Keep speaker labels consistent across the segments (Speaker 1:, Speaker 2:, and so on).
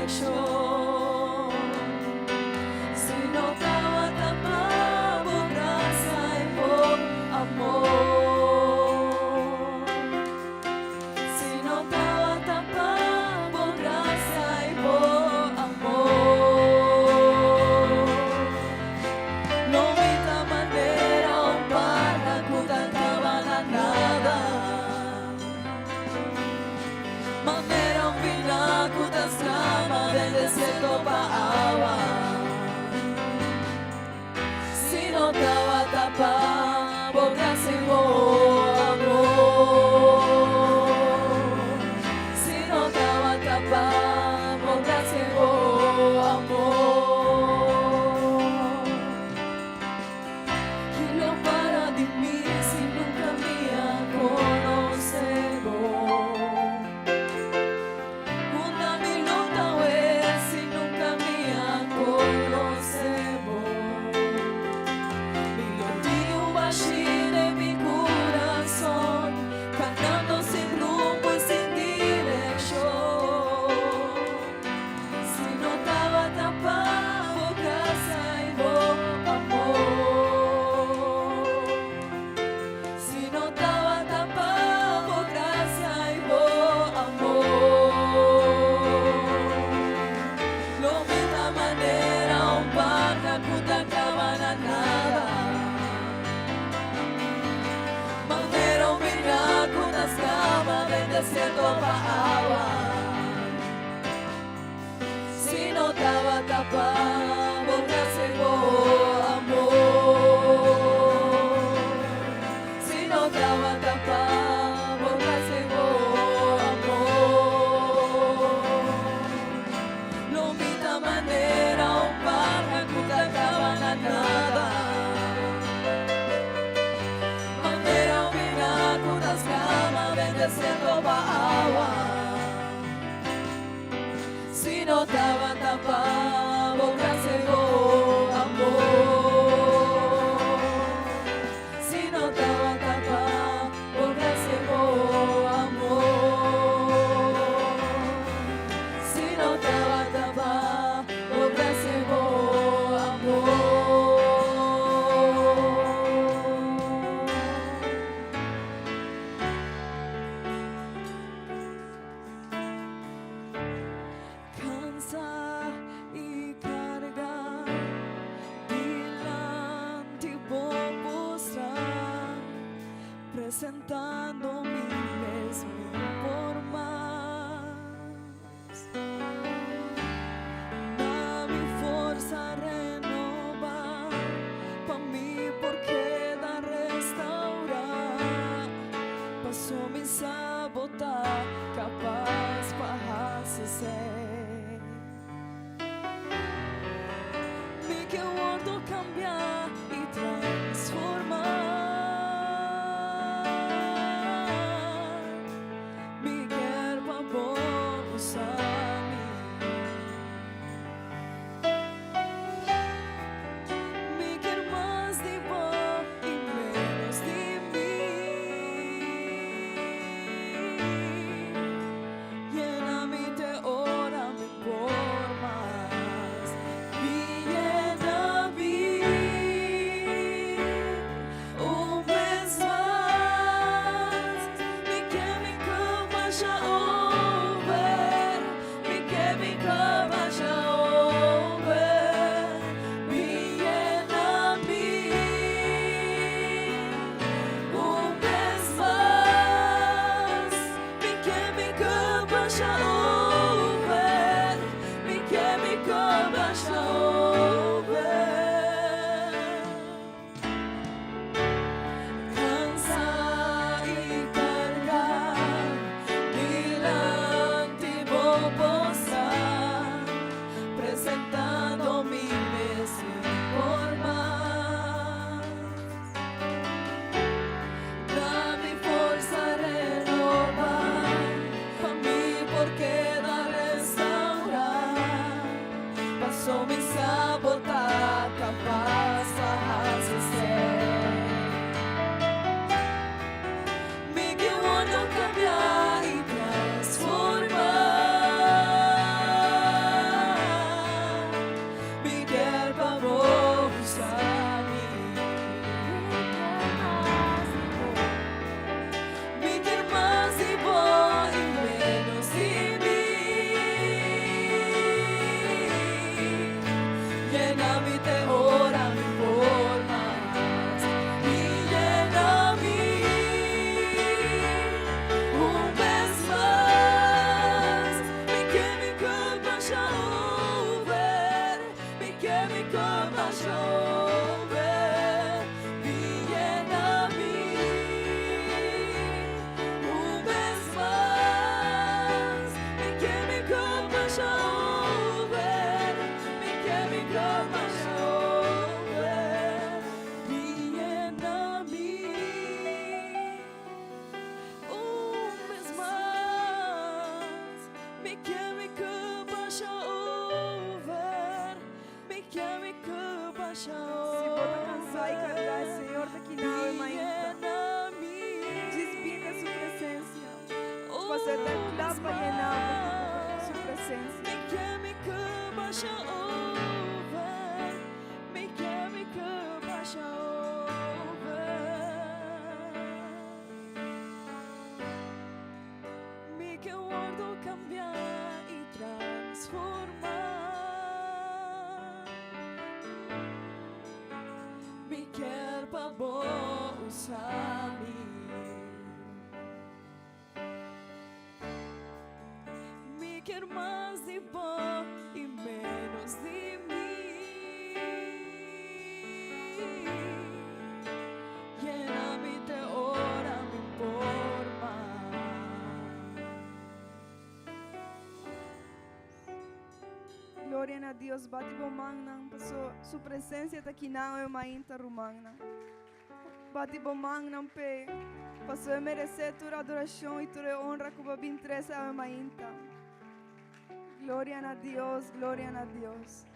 Speaker 1: dirección. Si no estaba tapado por gracia y por amor. Si no estaba tapado por gracia y por amor. No vi la manera un para kutantaba la nada. Manera un vina kutasama del desierto pa' agua. Si no estaba tapado por gracia y por amor. Si no estaba tapado por gracia y por amor. Y lo para de mí si nunca me ha conocido. Una minuta es si nunca me ha conocido. Mi odio bají de mi corazón, cantando sin rumbo y sin dirección. Si no estaba tapado por gracia y por amor. Si no estaba tapado por gracia y por amor. Lo vi de manera un barra kutacabana nada. Manera un vina kutascama del desierto pa' agua. Si no estaba tapado por gracia y por amor. Si no estaba tapado por gracia y por amor. Lo vi de manera un barra kutacabana nada. Manera un vina kutascama del desierto pa' agua. Si no estaba tapado por gracia y por amor. Si no estaba tapado por gracia y por amor. Si no estaba tapado por gracia y por amor. Cansa y carga delante voy mostrar, presentando mi mesmo por más. Dame fuerza renovar pa' mí porque da restaurar. Pasó mi sabotar capaz para ser. Mi que guardo cambiar y transformar. Mi cuerpo vos a mí. Mi que más de vos y menos de mí. Lléname de hora me por más. Mi lléname un vez más. Mi que mi cama ya over. Mi que mi cama ya over. Mi lléname un vez más. Mi que mi cama ya over. Mi que mi cama ya over. Cansa y carga delante
Speaker 2: ser clapa llenado su presencia.
Speaker 1: Mikä vuorto cambiar y transformar. Mi quer pa bo usami. Mi quer más de vos y menos de mí. Lléname de ahora mi forma.
Speaker 2: Gloria a Dios, bati bomang pasó su presencia está aquí na mainta rumangna. Bati bomang nang pe pasó merecer tu adoración y tu honra como bin tresa mainta. Gloria a Dios, gloria a Dios.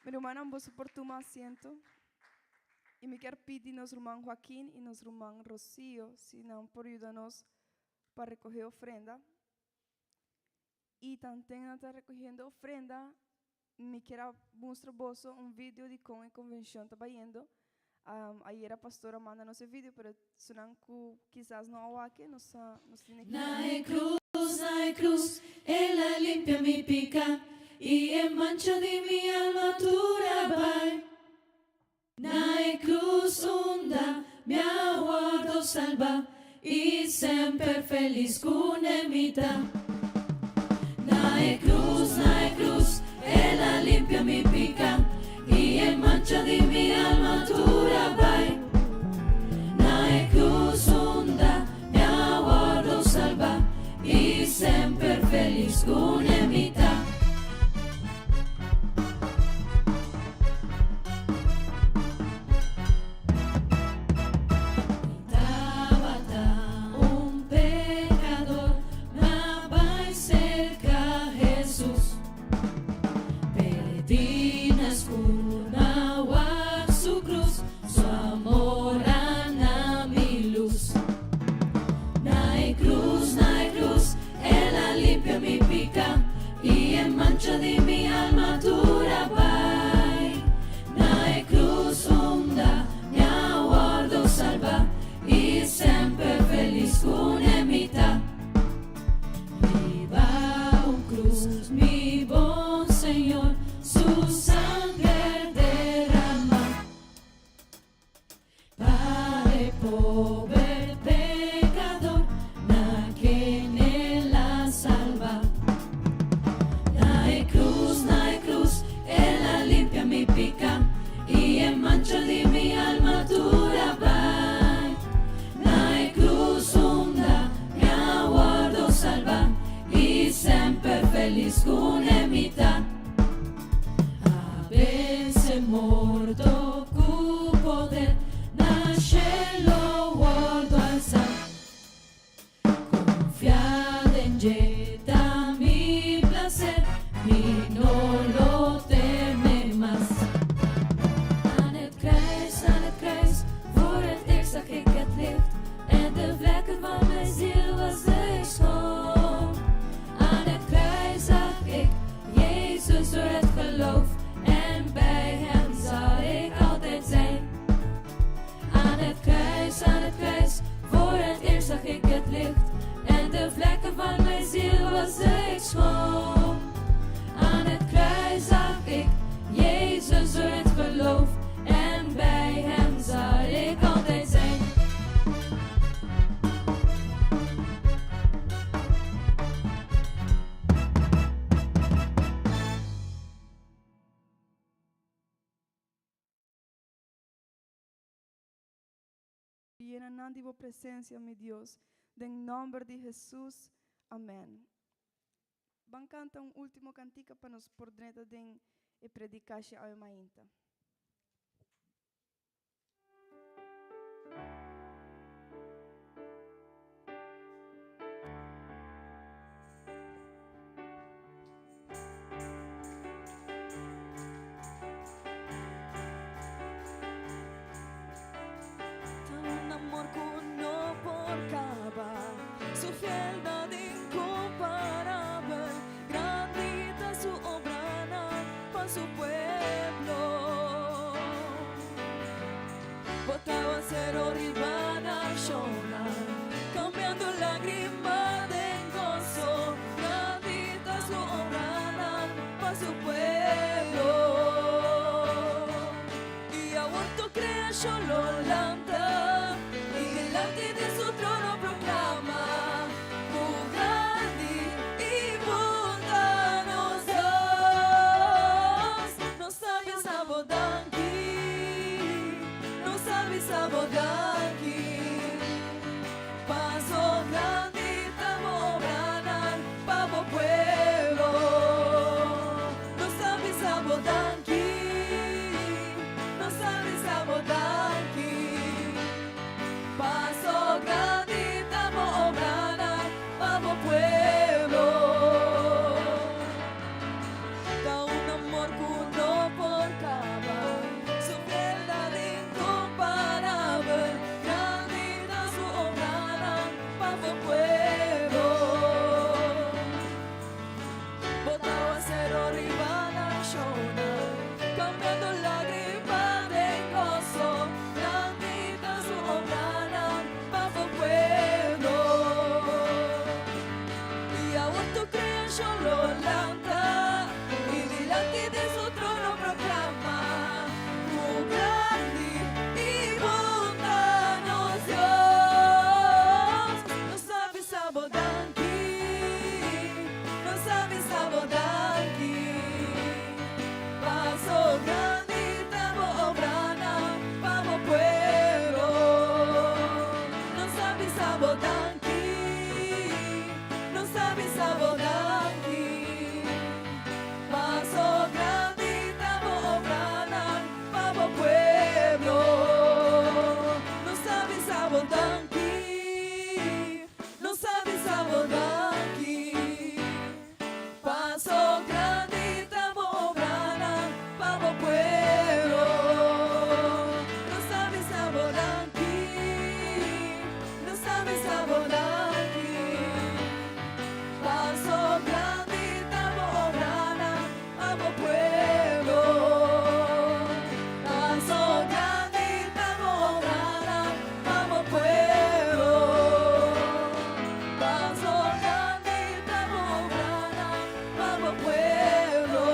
Speaker 2: Mi hermana, vos por tu asiento. Y me quiero pedir nos hermano Joaquín y nos hermano Rocío, si no por ayudarnos para recoger ofrenda. Y también está recogiendo ofrenda, me quiero mostrar vos un video de cómo la convención está yendo. Ayer la pastora manda ese video, pero suenan que quizás no haga que nos tiene que...
Speaker 1: Na cruz, ella limpia mi pica y en mancha de mi alma vai. Na cruz onda mi aguardo salva y siempre feliz con emita. Na cruz, ella limpia mi pica y en mancha de mi alma vai. Na cruz onda mi aguardo salva y siempre feliz con emita. Un pecador me va cerca Jesús. Perdinas cuna su cruz, su amor ana mi luz. Na cruz, ella limpia mi pica y en mancha de mi alma vai. Na cruz onda mi aguardo salva y siempre feliz con emita. Viva un cruz, mi buen Señor, su sangre derrama. Padre pobre pecador, na quien él la salva. Na cruz, ella limpia mi pica y en mancha de mi alma vai. Na cruz onda mi aguardo salva y siempre feliz con emita. A veces morto cu poder na cielo guardo alza. Confiad en Jeta mi placer y no lo teme más. Aan het kruis, voor het eerst zag ik het licht en de vlekken van mijn ziel was ik schoon. Aan het kruis zag ik Jezus door het geloof en bij hem zal ik altijd zijn. Aan het kruis, voor het eerst zag ik het licht en de vlekken van mijn ziel was ik schoon. Aan het kruis zag ik Jezus door het geloof en bij hem zal ik altijd zijn.
Speaker 2: Llenan de presencia, mi Dios, en nombre de Jesús, amén. Van cantar un último cantica para nos por dentro de predicar a alma inta.
Speaker 1: Tan un amor con no por creación lo lanta y delante de su trono proclama. Grande y bondadoso Deus, não sabes abordar aqui, não sabes abordar aqui. Paso grande estamos obrando para o pueblo, não sabes abordar aqui, não sabes abordar aqui. Paso grande estamos obrando para o pueblo. Da un amor que no por acabar, su verdad incomparable, grande da su obra para o pueblo. Botado a cero rival a llorar, cambiando lágrimas en gozo, grande da su obra para o pueblo. Y aún tu creación lo lanta y delante de su trono proclama. Grande y bondadoso Deus, não sabes abordar aqui, não sabes abordar aqui. Paso grande estamos obrando para o pueblo, não sabes abordar aqui, não sabes abordar aqui. Paso grande estamos obrando para o pueblo, não sabes abordar aqui, não sabes abordar aqui. Paso grande estamos obrando para o pueblo, não sabes abordar aqui, não sabes abordar aqui. Paso grande estamos obrando para o pueblo, paso grande estamos obrando para o pueblo, paso grande estamos obrando para o pueblo.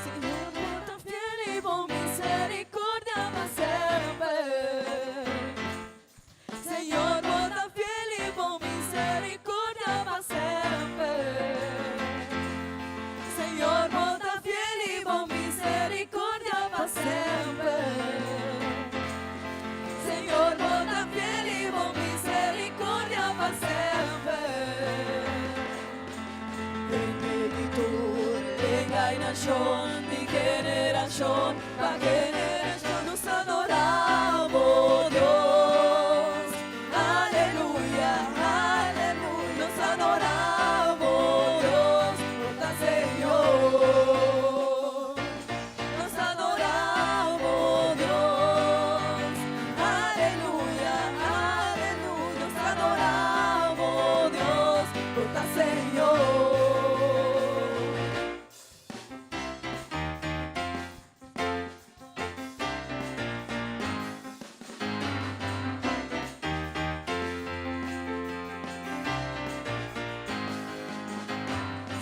Speaker 1: Señor, por tan fiel y por misericordia más siempre. Señor, por tan fiel y por misericordia más siempre. Señor, por tan fiel y por misericordia más siempre. Señor, por tan fiel y por misericordia más siempre. Venga y nación, mi generación, pa' generación nos adoramos, Dios. Aleluya, aleluya, nos adoramos, Dios, por Señor. Nos adoramos, Dios. Aleluya, aleluya, nos adoramos, Dios, por Señor.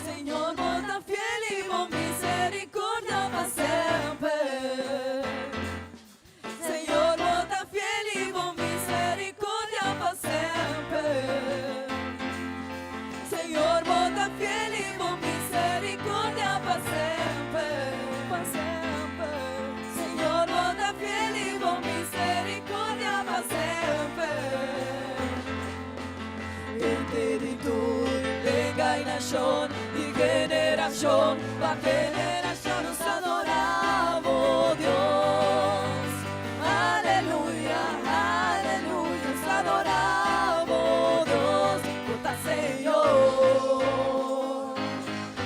Speaker 1: Señor, por tan fiel y por misericordia más siempre. Señor, por tan fiel y por misericordia más siempre. Señor, por tan fiel y por misericordia más siempre, más siempre. Señor, por tan fiel y por misericordia más siempre. Espíritu, venga y nación y generación, pa' generación nos adoramos, Dios. Aleluya, aleluya, nos adoramos, Dios, por Señor.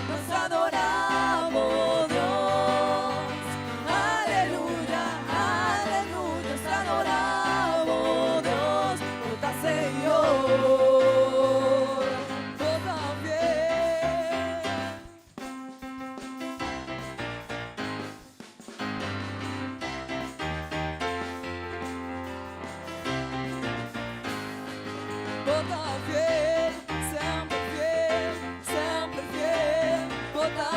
Speaker 1: Nos adoramos, Dios. Aleluya, aleluya, nos adoramos, Dios, por Señor. Por tan fiel.
Speaker 3: tá fiel, sempre fiel, sempre fiel. Vou tá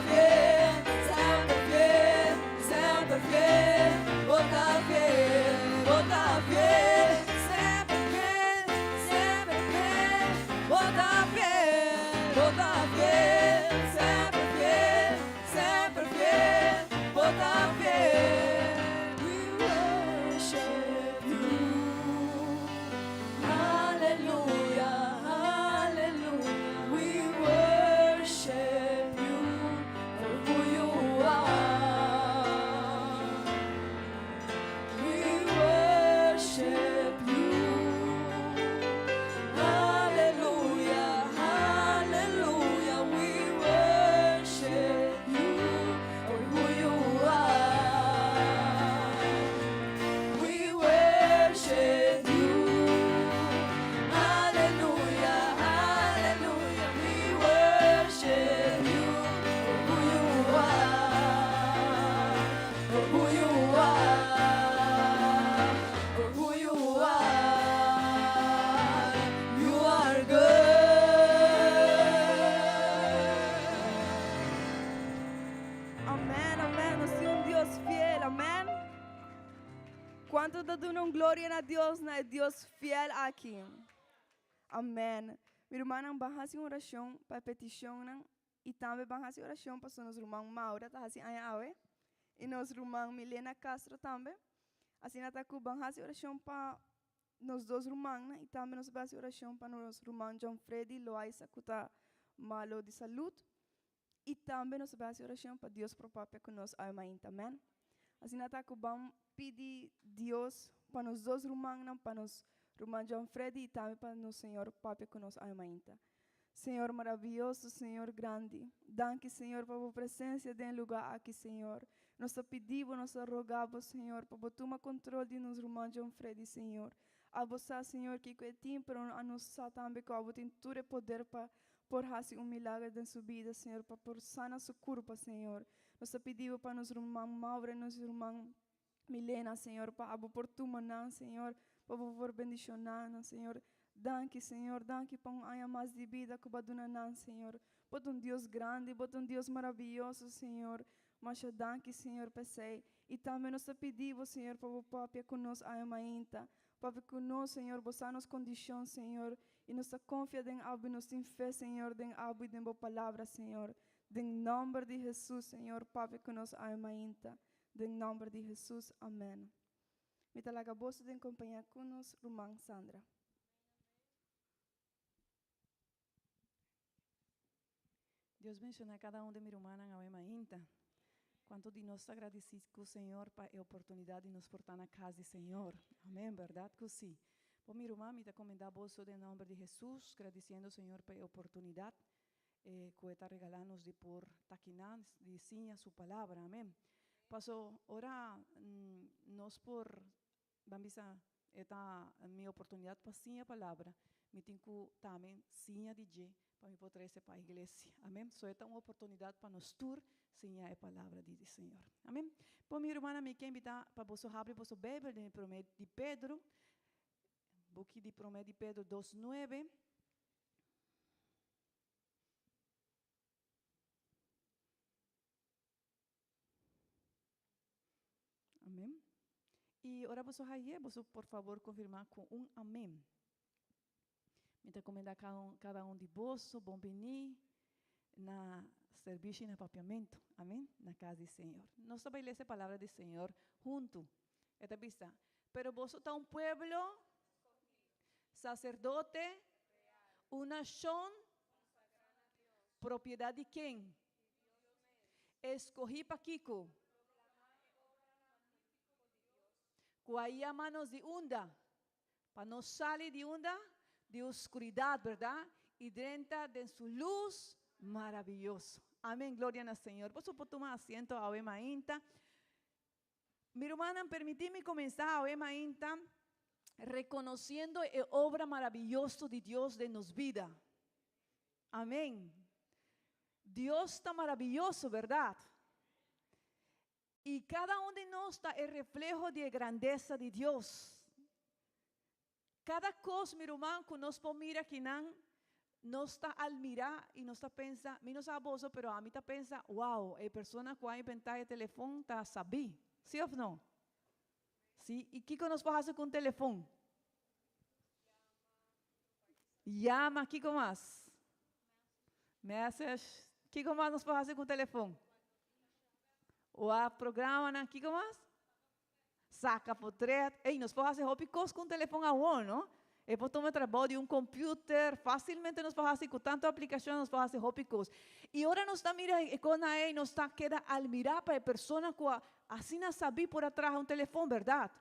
Speaker 3: fiel, sempre fiel, sempre fiel. Vou tá fiel, sempre fiel, sempre fiel. Vou tá fiel, sempre fiel, sempre fiel. Vou tá fiel. We worship you. Hallelujah, hallelujah. We worship you for who you are. We worship you. Hallelujah, hallelujah. We worship you for who you are. We worship you. Hallelujah, hallelujah. We worship you for who you are. For who you are. For who you are. You are good.
Speaker 2: Amén, amén. Nós temos Deus fiel, amém. Quanto da dão glória a Deus, na Deus fiel aqui. Amém. Minha irmã não vai fazer oração para petição, e também vai fazer oração para nosso irmão Maura, tá assim aí awe. E nosso irmão Milena Castro também. Assim até que vamos fazer oração para nós dois irmãos, e também nós vamos fazer oração para nosso irmão John Freddy Loaiza, que está malo de saúde. E também nós vamos fazer oração para Deus próprio que nós amamos também. Assim até que vamos pedir Deus para nós dois irmãos, para nosso irmão John Freddy e também para nosso Senhor Papai que nós amamos. Senhor maravilhoso, Senhor grande, danke Senhor por a presença dentro lugar aqui, Senhor. Nós pedimos, nós rogamos, Senhor, para tomar controle de nosso irmão John Freddy, Senhor. A você, Senhor, que é tempo a nós também que você tem todo o poder para por fazer milagre em sua vida, Senhor, para por sanar sua curva, Senhor. Nós pedimos para nosso irmão Maura, nosso irmão Milena, Senhor, para por tu maná, Senhor, para por bendicionar, Senhor. Danke, Senhor, danke por um mais de vida que vai dar, Senhor. Por Deus grande, por Deus maravilhoso, Senhor. Mas danke, Senhor, pensei. E também nós pedimos, Senhor, para o Papai conosco ainda. Papai conosco, Senhor, você nos condições, Senhor. E nós confiamos em algo, nós temos fé, Senhor, em algo e em boa palavra, Senhor. Em nome de Jesus, Senhor, Papai conosco ainda. Em nome de Jesus, amém. Me talaga bolsa de acompanhar conosco, irmã Sandra.
Speaker 4: Deus menciona a cada de minha irmã na ainda. Quanto de nós agradecemos com o Senhor para a oportunidade de nos portar na casa do Senhor. Amém, verdade que sim. Por minha irmã, me recomendar bolso em nome de Jesus, agradecendo ao Senhor por a oportunidade que está regalando de por taquinar, de sim a sua palavra. Amém. Passo ora nós por vamos a esta minha oportunidade para sim a palavra. Me tenho também sim a DJ para me poder ser para a igreja. Amém. Só é uma oportunidade para nós tur sim a palavra do Senhor. Amém. Por minha irmã, me quer invitar para você abrir você Bíblia de Pedro. Book de Promédio de Pedro 2:9. Amém. E ora você aí, você por favor confirmar com amém. Me recomendar cada de vós, bom venir na serviço e na papiamento. Amém. Na casa do Senhor. Nós vamos ler essa palavra do Senhor junto. Esta vista. Pero vos está un pueblo sacerdote, una nación, propiedad de quién? Escogí pa Kiko. Cuaya manos de onda, para no salir de onda, de oscuridad, ¿verdad? Y dentro de su luz maravilloso. Amén, gloria al Señor. Vos por tomar asiento a Mainta. Mi hermana, permíteme comenzar a Mainta reconociendo la obra maravillosa de Dios de nos vida. Amén. Dios está maravilloso, ¿verdad? Y cada uno de nosotros está el reflejo de la grandeza de Dios. Cada cosa, mi hermano, que nos mira que no está al mirar y no está pensa, mi no sabe bozo, pero a mí está pensa, wow, a persona que ha inventado el teléfono está sabi, ¿sí o no? ¿Sí? ¿Y qué nos pasa con el teléfono? Llama, ¿qué más? Message, ¿qué más nos pasa con el teléfono? O a programa, ¿qué más? Saca portrait, ei, nos pode fazer roupa com o telefone a mão, não? E por tomar trabalho de computer, facilmente nos pode fazer com tanta aplicação, nos pode fazer roupa. E agora nos está mirando, e quando aí nos está queda al mirar para a pessoa que assim não sabe por atrás telefone, verdade?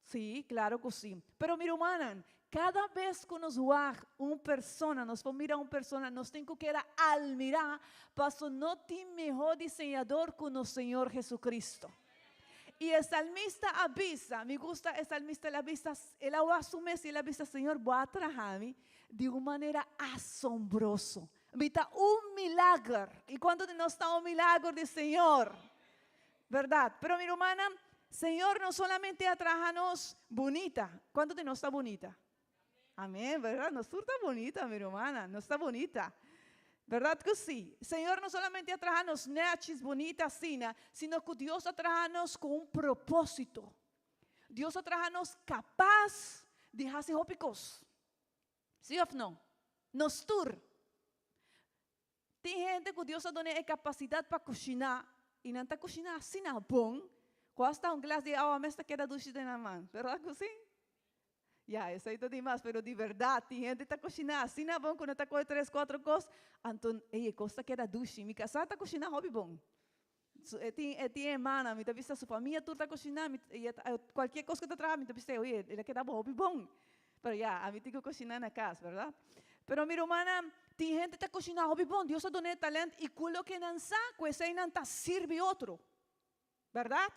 Speaker 4: Sim, claro que sim. Pero mira, humana, cada vez que nos ver uma pessoa, nos vamos mirar uma pessoa, nos tem que quedar al mirar, para não ter melhor desenhador que o Senhor Jesucristo. Y el salmista avisa, me gusta el salmista, él avisa, él asume si él avisa, Señor, voy a trabajar de una manera asombrosa. Está un milagro. Y cuando no está un milagro del Señor, ¿verdad? Pero mi hermana, Señor no solamente a trabajarnos bonita. ¿Cuánto de no está bonita? Amén, ¿verdad? No está bonita, mi hermana, no está bonita. ¿Verdad que sí? Señor no solamente a traernos neches bonitas, sino que Dios a traernos con un propósito. Dios a traernos capaz de hacer ópicos. ¿Sí o no? Nos tur. Tem gente que Dios a dado a capacidad para cocinar y no está cocinando así na bom. Cuesta un glass de agua, me está queda dulce de la mano. ¿Verdad que sí? Ya, eso aí tudo demais, pero de verdade, tem gente que está cozinhando assim, não é bom, quando está com 3, 4 coisas, então, costa que era duche, minha casa está cozinhando, hobby bom. Tem irmã, me está vista, sua família, tu está cozinhando, qualquer coisa que está trazendo, me está vista, ele quer dar hobby bom. Pero já, a mim tem que cozinhar na casa, verdade? Pero, minha irmã, tem gente que está cozinhando, hobby bom, Deus deu talento, e quando que não sabe, esse aí não está sirve outro. Verdade?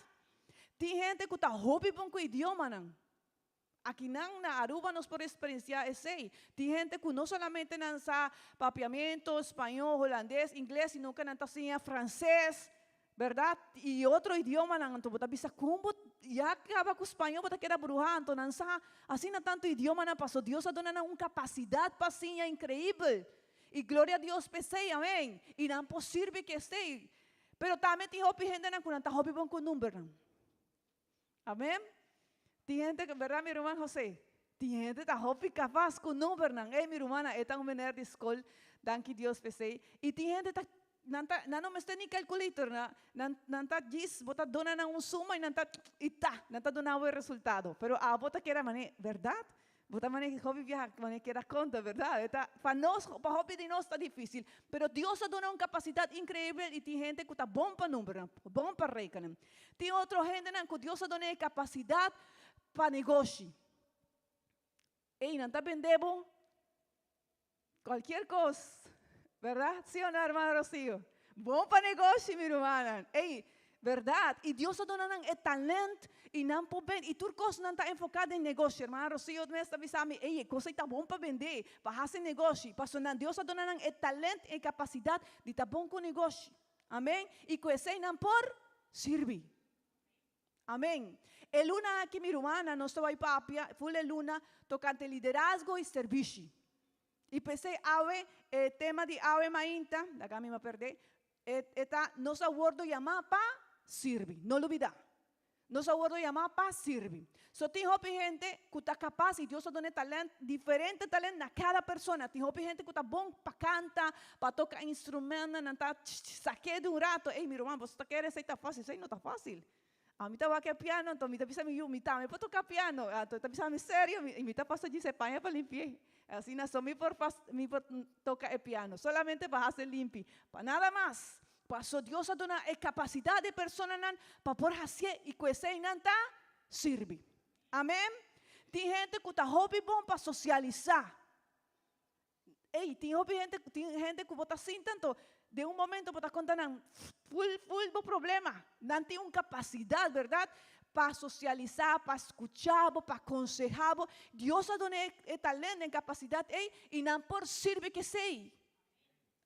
Speaker 4: Tem gente que está hobby bom com o idioma, não. Aqui na Aruba nós podemos experienciar esse. Tem gente que não somente não sabe papiamento, espanhol, holandês, inglês, sino que não sabe francês, verdade? E outro idioma, não está vista como já acaba com o espanhol, está querendo brujar, então não sabe, assim não tanto idioma não passou. Deus dá uma capacidade para assim incrível. E glória a Deus, pensei, amém. E não é possível que esteja. Pero também tem gente que não está bom com o número. Amém? Tem gente que, verdade, minha irmã José? Tem gente que está capaz com o número. Ei, minha irmã, é um menino de escola, danke Deus, pensei. E tem gente que não me está nem calculator, não está diz, bota dona uma suma e não está dando o resultado. Pero a bota que era mané, verdade? Bota mané que hobby viaja, mané que era conta, verdade? Para nós, para hobby de nós está difícil. Pero Deus ha dado uma capacidade incrível e tem gente que está bom para número, bom para recanar. Tem outra gente que Deus ha dado uma capacidade para negócio. Ei, não está vendendo qualquer coisa, verdade? Sim ou não, irmã Rocío? Bom para negócio, minha irmã. Ei, verdade? E Deus está dando um talento e não pode vender. E tudo coisa não está enfocada em negócio, irmã Rocío. Não está avisando, ei, coisa está bom para vender, para fazer negócio. Deus está dando um talento e capacidade de estar bom com o negócio. Amém? E com esse não por servir. Amém. E luna aqui, minha irmã, não estou aí para foi luna tocante liderazgo e serviço. E pensei, tema de ave mainta, da me perder, está nos aguardo chamar para servir, não olvidar. Nos aguardo chamar para servir. Só tem gente que está capaz e Deus dá talento, diferente talento na cada pessoa. Tem gente que está bom para cantar, para tocar instrumento, não está saque de um rato. Ei, minha irmã, você está querendo isso aí está fácil? Isso aí não está fácil. A mim estava aqui piano, então me está me pode tocar piano. Então está pensando sério, me está passando de Espanha para limpar. Assim não só me por tocar piano, solamente para fazer limpo, para nada mais. Pasó Dios a dar a capacidade de persona para por fazer e com esse não está sirve. Amém? Tem gente que está hobby bom para socializar. Ei, tem gente que bota assim tanto. De um momento para contar full problema, não tem uma capacidade, verdade, para socializar, para escuchar, para aconselhar. Deus a dado talento, capacidade, e não por servir que sei.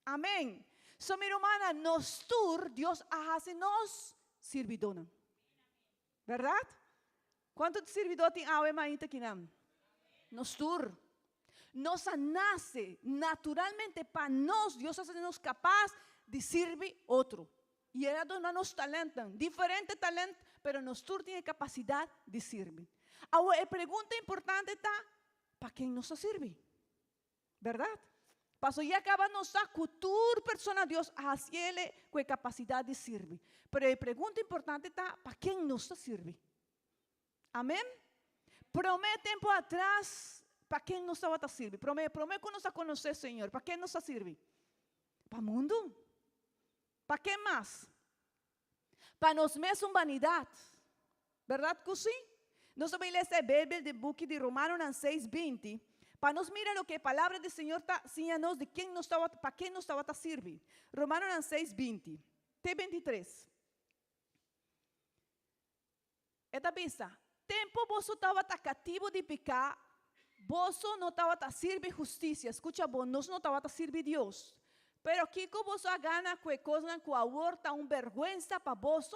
Speaker 4: Amém. So, minha irmã, nos tur, Deus hace nos servidores. Verdade? Quanto de servidor tem ave mainta aqui não? Nostur. Nos nace naturalmente para nós, Deus hace-nos capaz de servir outro. E Ele dona-nos talento, diferente talento, pero nostur tem capacidade de servir. Agora, a pergunta importante está, para quem nos serve? Verdade? Pastor, ya acaba nossa cultura persona Deus hace-le com capacidade de servir. Pero a pergunta importante está, para quem nos serve? Amém? Promete tempo atrás, para quem nos estava a servir? Promete que nos a conhecer, Senhor. Para quem nos a servir? Para o mundo? Para quem mais? Para nós mesmos vanidade. Verdade que sim? Nós vamos ler esse Bíblia de book de Romanos 6:20. Para nós mirar o que a palavra do Senhor está ensinando de quem nos estava, para quem nos estava a servir. Romanos 6:20. T23. Esta vista. Tempo vos estava cativo de pecar, vos não estava a servir justiça. Escucha, vos não estava a servir Deus. Pero aqui que vos gana que coisa que aborta vergüenza para vos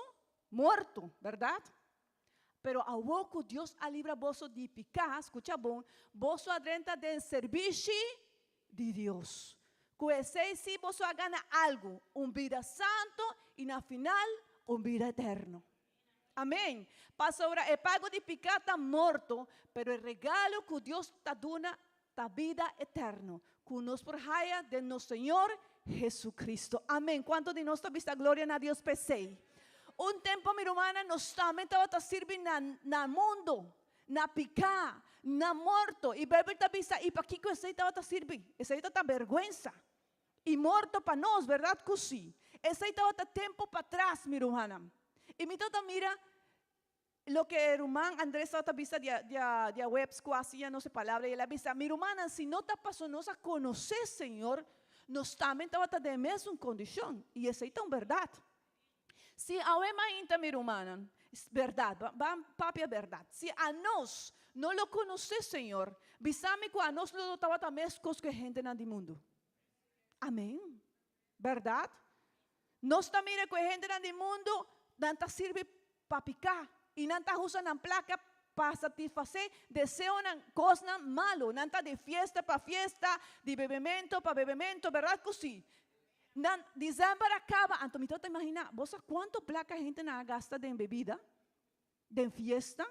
Speaker 4: morto, verdade? Pero a pouco Deus a livra vos de pecar, escucha bom, vos adrenta del serviço de Deus. Que se vos gana algo, vida santo e na final vida eterno. Amém. Passa agora, o pago de pecar está morto, pero o regalo que Deus está dando está vida eterna, que nos porraia de nosso Senhor Jesucristo. Amém. Quanto de nós vista glória a Deus pesei? Tempo, minha irmã, nós também estava servindo no mundo, na pecar, na morto. E Bíblia está vista, e para que esse estava a servir? Esse está vergüenza. E morto para nós, verdade que sim? Esse estava tempo para trás, minha irmã. E me toda mira lo que el hermano Andrés está vista de webs que hacía no sé palabra y él avisa, mi hermana, si no te pasó nos a conocer, Señor, nos también estaba de mesma condición y esa es verdad. Si a ainda, mi hermana, es verdad, papi, es verdad. Si a nos no lo conoce, Señor, bisame que a nos lo estaba también cosas que gente en el mundo. Amén. ¿Verdad? Nos también que gente en el mundo nanta sirve para picar e nanta usa na placa para satisfazer deseo na coisa malo, nanta de fiesta para fiesta, de bebimento para bebimento, verdade que sim? Dezembro acaba, então me toca imaginar, você quanto placa a gente na gasta de bebida, de fiesta,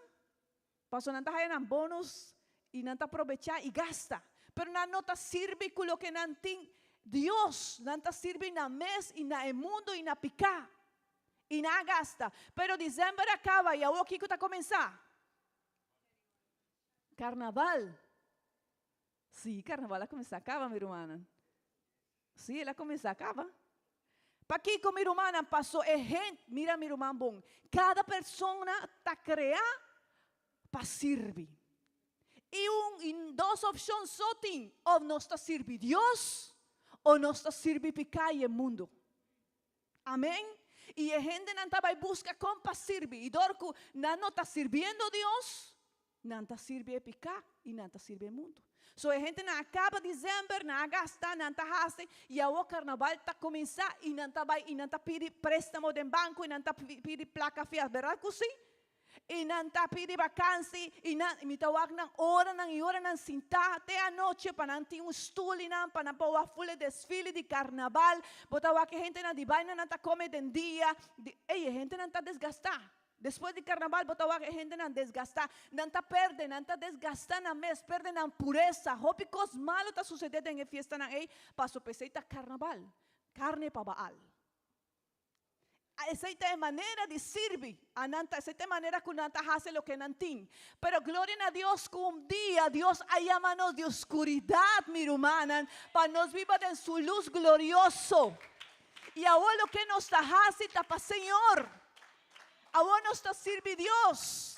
Speaker 4: para nanta haya na bônus e nanta aproveitar e gasta, pero na nota sirve com o que nantin Deus, nanta sirve na mes e na mundo e na picar. E não gasta. Pero dezembro acaba e agora o que está a começar? Carnaval. Sim, carnaval vai começar, acaba, minha irmã. Sim, ela começa, acaba. Para que com minha irmã passou é gente, mira minha irmã bom. Cada pessoa está criada para servir. E duas opções só tem. Ou nós está servir Deus, ou nós está servir picar e o mundo. Amém? E a gente não vai buscar como para servir. E dorco não está servindo a Deus, não está servindo a pecar e não está servindo o mundo. So a gente não acaba dezembro, não gasta, não está fazendo. E o carnaval está começando e não está pedindo préstamo de banco e não está pedindo placa fiel. Verdade que sim? E não está pedindo vacância e me tawag ng hora ng sinta até a noite para não ter stool para não pôr full desfile de carnaval. Botawag que a gente não vai não está comendo em dia. A gente não está desgastar. Depois de carnaval, botawag a gente não desgastar. Não está perdendo, não está desgastando a mês, perdendo a pureza. Hopi cos malo está sucedendo em fiesta na passo peseita carnaval, carne para Baal. Essa é a maneira de servir. Essa é a maneira que não faz o que não tem. Pero glória a Deus que dia Deus a llama-nos de oscuridade, minha irmã, para nos viva em sua luz glorioso. E agora o que nos está fazendo está para o Senhor. Agora nos está servindo Deus.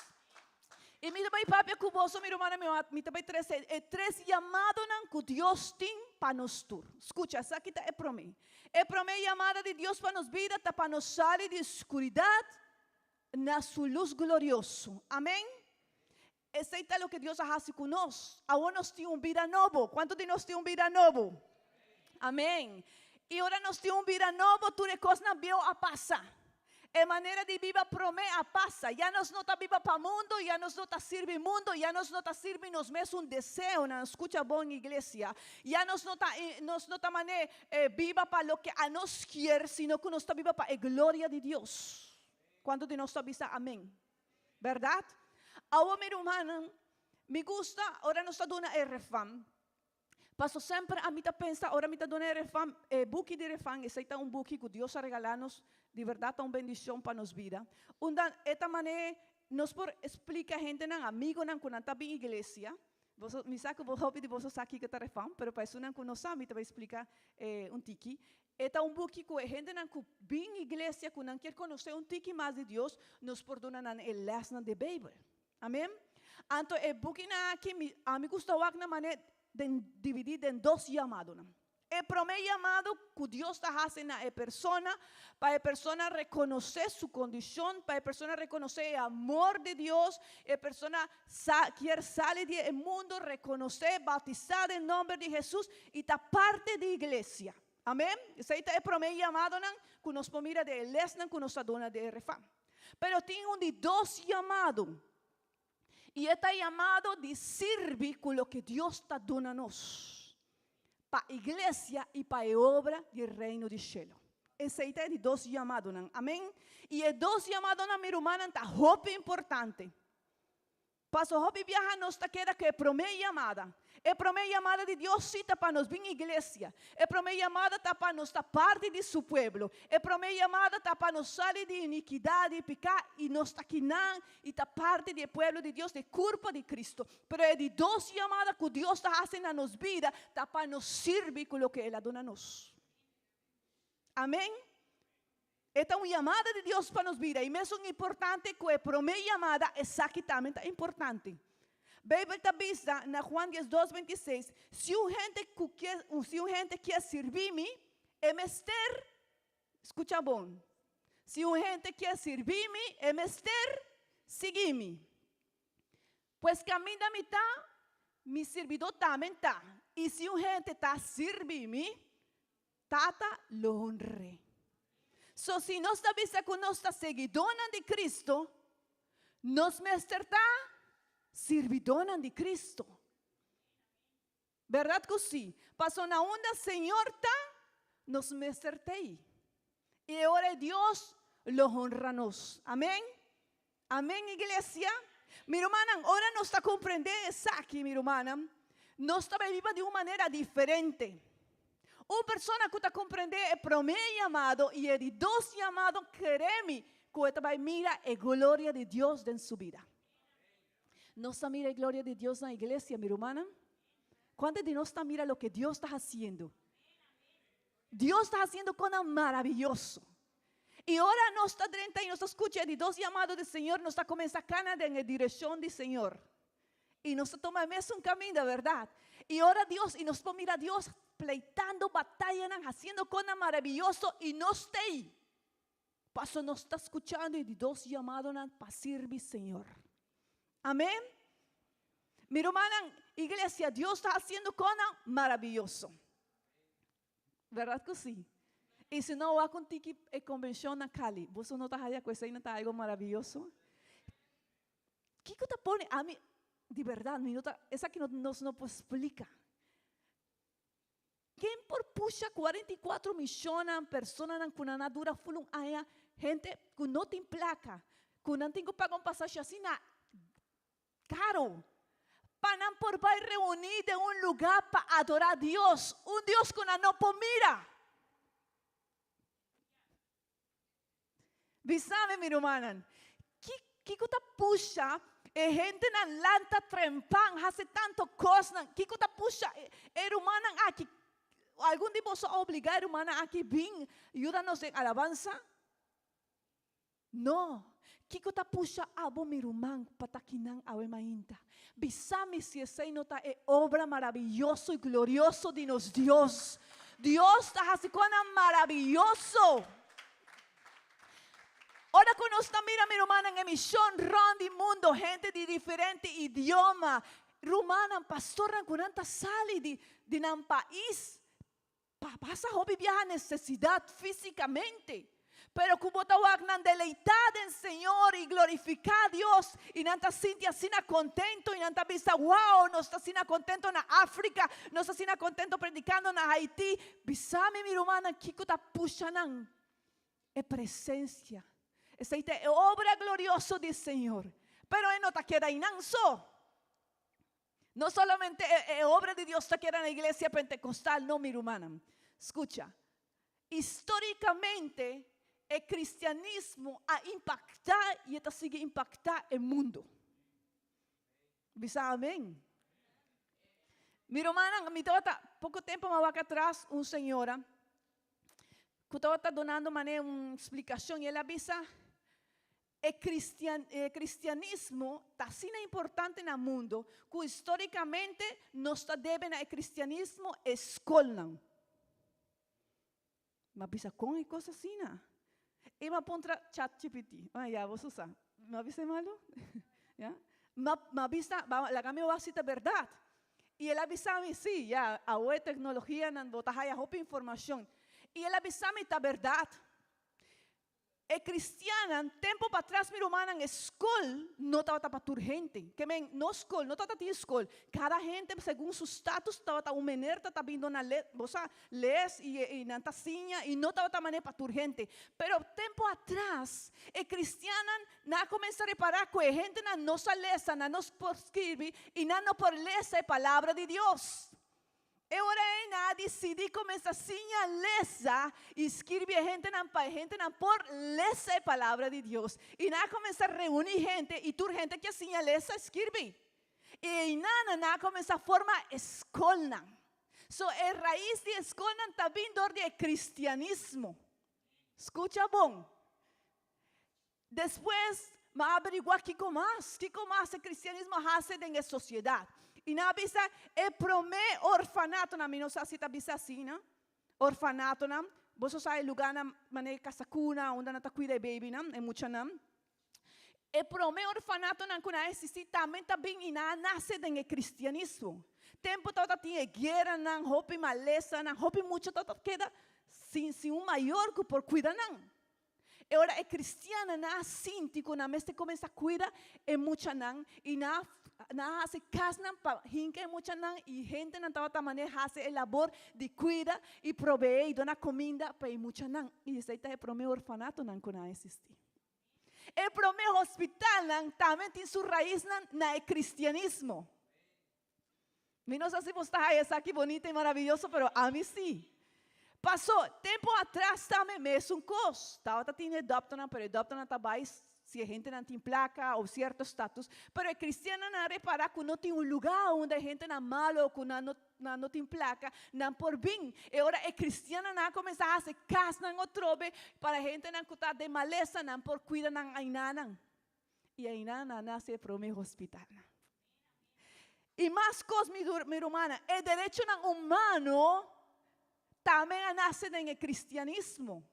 Speaker 4: E me também papi que você, minha irmã, me também três chamados que Deus tem para nós todos. Escucha, essa aqui é para mim. É para mim chamada de Deus para nos vida, está para nos sair de escuridade na sua luz glorioso. Amém? Esse é o que Deus faz com nós. Agora nós temos vida nova. Quanto de nós temos vida nova? Amém. E agora nós temos vida nova, tudo coisa não veio a passar. É maneira de viva promessa passa. Já nos nota viva para o mundo, já nos nota sirve mundo, já nos nota sirve nos mesmo um desejo, não escuta bom igreja. Já nos nota maneira viva para lo que a nos quer, sino que nos está viva para a glória de Deus. Quando de nós está vista, amém. Verdade? Agora, meu irmão, me gusta, ora nós está dando refam. Passo sempre a mim pensa, ora me está dando refam, book de refam, esse é um book que Deus a regalar-nos. De verdade, é uma bendição para nos vida. Esta maneira, nos por explicar a gente, não amigo, não quando está bem igreja. Me sabe que vou de vocês aqui que está refam, mas para isso não que não sabe, te vai explicar um tiki. Esta é um book que a gente não que bem igreja, que não quer conhecer um tiki mais de Deus, nos perdona na lesson de Bíblia. Amém? Então, o book aqui, a mim gusta na maneira de dividir em 2 chamados. O primeiro chamado que Deus está fazendo a persona, para a persona reconhecer sua condição, para a persona reconhecer o amor de Deus, a persona quer sair do mundo, reconhecer, bautizar em nome de Jesus e está parte da igreja. Amém? Esse é o primeiro chamado que nos mira de lesna que nos dona de refam. Pero tem de 2 chamados. E este chamado de servir com o que Deus está dando a nós. Para a igreja e para a obra do reino de Cielo. Esse é de 2 chamados, amém? E 2 chamados, minha irmã, está muito importante. Passo hopi viaja nos queda que primeira chamada. A primeira chamada de Deus cita para nós vir à igreja. A primeira chamada está para nós estar parte de seu povo. A primeira chamada está para nós sair de iniquidade e pecado e nós está aqui e está parte do povo de Deus, de corpo de Cristo. Mas é de 2 chamadas que Deus está fazendo na nossa vida, está para nos servir com o que Ele dona a nós. Amém? Esta é uma chamada de Deus para nos vida. E mesmo é importante que a primeira chamada é exatamente importante. Bíblia está vista na Juan 10:2-26. Se uma gente quer servir-me, é menester, escuta bom. Se uma gente quer servir-me, é menester seguir-me. Pois caminho da mitad, mi servidor também está. E se uma gente está servir-me, tata lo honre. So, se nós está vista que nós está seguidona de Cristo, nós menester está servidona de Cristo. Verdade que sim? Passou na onda, Senhor, tá? Nos mesertei. E agora Deus lo honra-nos. Amém? Amém, igreja? Minha irmã, agora nós está compreendendo isso aqui, minha irmã. Nós está vivendo de uma maneira diferente. Uma pessoa que está compreendendo é primeiro chamado e é de 2 chamados, créeme, que esta vai mirar a glória de Deus em sua vida. Nós mira a glória de Deus na igreja, minha irmã. ¿Cuántos de nós mira o que Deus está fazendo? Deus está fazendo coisa maravilhosa. E agora nós está dentro e nós escuta de 2 chamados do Senhor, nós está começando a caminhar na direção do Senhor. E nós tomamos mesmo caminho, da verdade. E ora Deus, e nós mira a Deus pleitando, batalhando, fazendo coisa maravilhosa e nós tem. Passo nós está escutando de 2 chamados para servir Senhor. Amém? Minha irmã, igreja, Deus está fazendo coisa maravilhosa. Verdade que sim? E se não há contigo a convenção na Cali, você não está fazendo coisa aí, não está algo maravilhoso? O que está pondo a mim? De verdade, essa que nós não explica. Quem por puxa 44 milhões de pessoas com a dura fulum aí, gente que não tem placa, que não tem que pagar passagem assim, caro, para não por vai reunir em um lugar para adorar a Deus, Deus que não pode mirar. Sabe, minha irmã, que está puxa? E gente na lanta trempang, hace tanto coisa, que está puxa? Irmã aqui, algum de vocês obrigar irmã aqui vir, ajuda-nos em alabança? Não. Que está puxa abo minha irmã patakinan awe mainta. Bisame se essa nota é obra maravilhosa e gloriosa de nos Deus. Deus está fazendo coisa maravilhosa. Ora que nós mira minha irmã em emissão ronde mundo, gente de diferente idioma. Romana, pastor, quando sale de um país, passa a viajar necessidade fisicamente. Pero como tawagnan deleitad en Señor y glorificar a Dios. Y nanta sinti asina contento. Y nanta bisa wow. No está asina contento na África. No está asina contento predicando na Haití. Bisame mi rumana kiko ta pushanan. É presencia. Esa é obra gloriosa do Senhor. Pero no te queda inanso. No solamente es obra de Dios te queda en la iglesia pentecostal, no mi hermana. Escucha, históricamente el cristianismo ha impactado y está sigue impactar el mundo. ¿Bisa amén? Mi hermana, poco tiempo más atrás, una señora que estaba dando una explicación y ella avisa. El cristianismo está sendo importante no mundo, que historicamente nós devemos ao cristianismo escola. Mas bisa com e coisa assim, né? E me aponta ChatGPT. Ah, já vou usar. Me avisa malo? Já? Mas bisa, la cambio va a ser verdade. E ela avisa-me, sim, já, a tecnologia não botar a roupa informação. E ela avisa-me está verdade. E cristiana, tempo para trás, minha irmã, na escola, não estava para urgente. Que men, no escola, não estava na escola. Cada gente, segundo seu status, estava um menor, estava vindo na les e na tacinha, e não estava também para urgente. Pero tempo atrás, e cristiana, não começa a reparar que a gente não se lesa, não nos escreve, e não por lesa a palavra de Deus. E ora decidi começar assim a lesa e escrever gente não por lesa a palavra de Deus. E não começar a reunir gente e tu gente que assim a lesa escreve. E não começar a formar escola. So a raiz de escola está vindo do cristianismo. Escucha bom. Depois, me averiguar que mais o cristianismo faz na sociedade. E na bisa é promê orfanato na minha se tá bisa assim, né? Orfanato na, você sabe lugar na maneira casacuna, onde não tá cuida baby na, é muito na. É promê orfanato na quando existe também bem e na nasce do cristianismo. Tempo todo tinha guerra na, roupa maleza na, roupa muito todo queda sem maior que por cuidar não. E ora é cristiana na sinti quando a mestre começa a cuidar é muito não e na hace casnan pa hinke mucha nan y gente nan tawata maneja hace el labor de cuida y provee y dona comida pa y mucha nan y ese es el promeo orfanato nan kuna existir. El promeo hospital nan también tiene su raíz nan na el cristianismo. Mi no sé si vos estás aquí bonita y maravilloso, pero a mí sí. Pasó tiempo atrás también me es un cos. Tawata tiene adoptana, pero adoptana tabais. Se a gente não tem placa ou certo status, mas o cristiano não repara que não tem lugar onde a gente não malo ou que não tem placa, não por bem. E agora o cristiano não começa a fazer casa não outrobe para a gente não cuidar de maleza, não por cuidar não ainda. E ainda não nasce para o meu hospital. E mais coisas, minha irmã, o direito humano também nasce no cristianismo.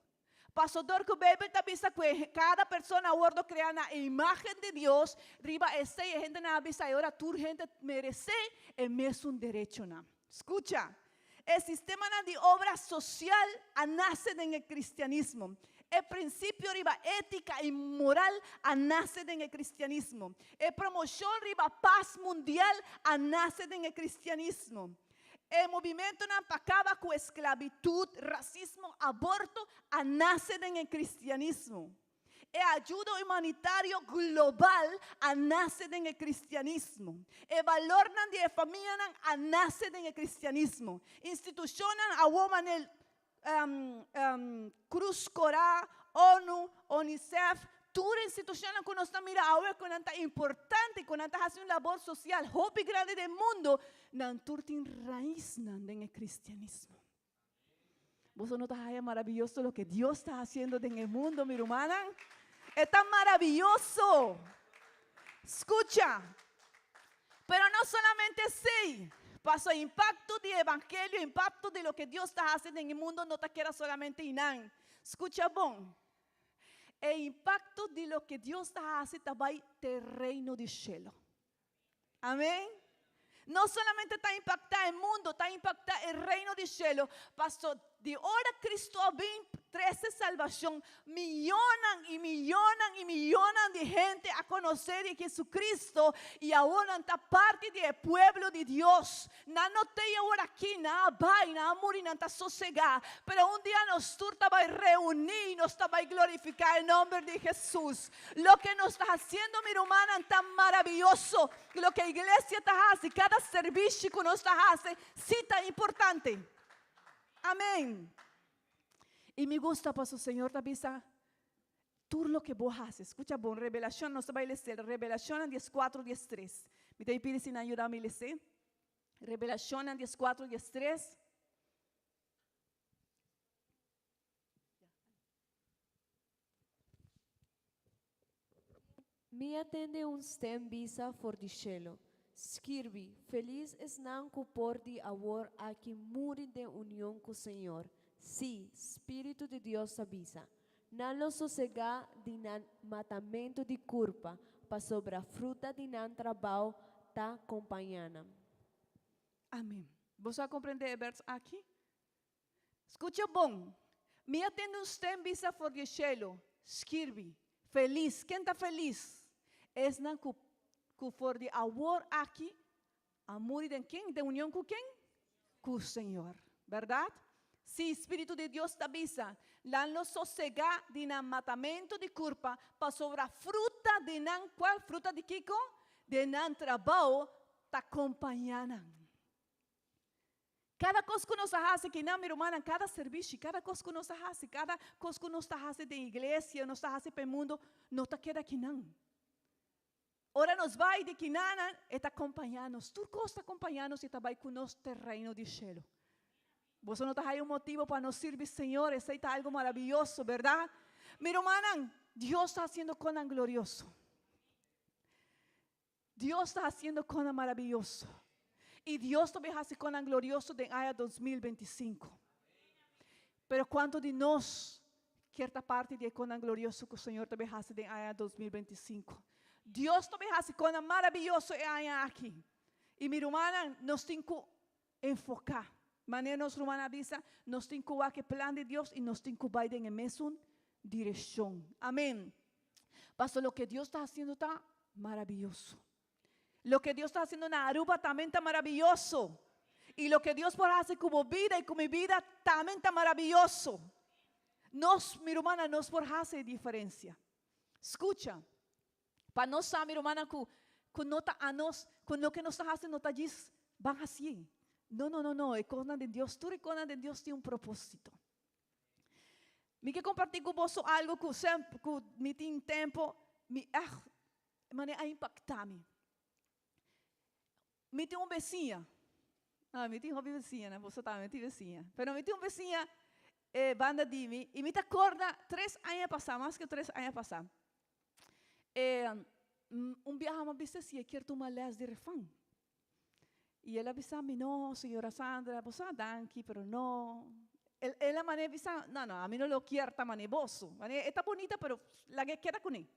Speaker 4: Pastor que bebe avisa que cada persona a bordo crea na imagen de Dios, riba ese y gente na avisa y ahora tu gente merece el mesmo derecho na. Escucha, el sistema de obra social nace en el cristianismo. El principio riba ética y moral nace en el cristianismo. El promoción riba paz mundial nace en el cristianismo. El movimiento no acaba con esclavitud, racismo, aborto, nace en el cristianismo. El ayuda humanitario global nace en el cristianismo. El valor de familia nace en el cristianismo. Instituciones a woman Cruz Coral, ONU, UNICEF, toda institución que nos mira ahora con tanta importante, con tanta hace una labor social, hobby grande del mundo, no tiene raíz en el cristianismo. Vos no estás maravilloso lo que Dios está haciendo en el mundo, mi hermana. Es tan maravilloso. Escucha. Pero no solamente sí. Pasó impacto del evangelio, impacto de lo que Dios está haciendo en el mundo, no te queda solamente inán. Escucha bon. El impacto de lo que Dios está haciendo también del reino del cielo. Amén. No solamente está impactado el mundo, está impactado el reino del cielo. Pastor, de ahora Cristo 13 salvación, millonan y millonan y millonan de gente a conocer de Jesucristo y ahora está parte del pueblo de Dios. No te ahora aquí, nada va y nada morir, nada sosegar, pero un día nos turta va a reunir, nos va a glorificar el nombre de Jesús. Lo que nos está haciendo, mi hermana, tan maravilloso, lo que la iglesia te hace, cada servicio que nos hace, sí está importante. Amén. Y me gusta, pues el Señor te avisa, tú lo que vos haces. Escucha, bon, Revelación, nos va a leer, Revelación 14, 13. Me te pido sin ayudarme a leer. Revelación 14, 13.
Speaker 5: Mi attende un stem visa for di cielo. Scrivi, feliz es nanco por di awor a que muri de unión con Señor. Sí, Espíritu de Dios avisa. Não lo sossegar de nan matamento de culpa, pa sobre a fruta de nan trabalho ta acompanhando.
Speaker 4: Amém. Você vai compreender o verso aqui? Escucha bom. Me atende um stem visa for di cielo. Scrivi, feliz. Quem está feliz? Es nan que for de amor aqui, amor de quem? De união com quem? Com o Senhor, verdade? Sim, Espírito de Deus te avisa, lá no sossegar de nan matamento de culpa, para sobre a fruta de nan, qual fruta de Kiko? De nan trabalho, te acompanhando. Cada coisa que nós fazemos aqui, não, minha irmã, cada serviço, cada coisa que nós fazemos, cada coisa que nós fazemos de igreja, nós fazemos para o mundo, não está queda aqui não. Ora nos vai de que nada está acompanhando, tu está acompanhando e está vai conosco no reino do céu. Você não está aí motivo para nos servir, Senhor, isso está algo maravilhoso, verdade? Meu irmão, Deus está haciendo coisas glorioso. Deus está haciendo coisas maravilhoso. E Deus também hace coisas glorioso de año 2025. Pero quanto de nós quer estar parte de coisas glorioso que o Senhor também hace de año 2025? Deus também faz coisas maravilhosas aqui. E minha irmã, nós temos que enfocar. Maneira nossa irmã avisa, nós temos que ver o plano de Deus e nós temos que ir em mesma direção. Amém. Pastor, o que Deus está fazendo está maravilhoso. O que Deus está fazendo na Aruba também está maravilhoso. E o que Deus pode fazer com a vida e com minha vida também está maravilhoso. Nós, minha irmã, nós podemos fazer diferença. Escucha. Para nós, minha irmã, que nota a nós, com o que nós estamos fazendo, nota diz, van assim. Não, é coisa de Deus. Tudo é coisa de Deus, tem propósito. Me quero compartilhar com você algo que sempre, que me tem tempo, me a impactar-me. Me tem vizinha. Me tem uma vizinha, né? Você também tem vizinha. Mas me tem uma vizinha, banda de mim, e me acorda 3 anos passados, mais que 3 anos passados. Viaje me disse se quer tomar les de refán. E ela avisou-me, não, senhora Sandra, você danke, pero não. Ela me avisou, não, a mim não lo quero tão manevoso. Está bonita, pero la que queda com ele.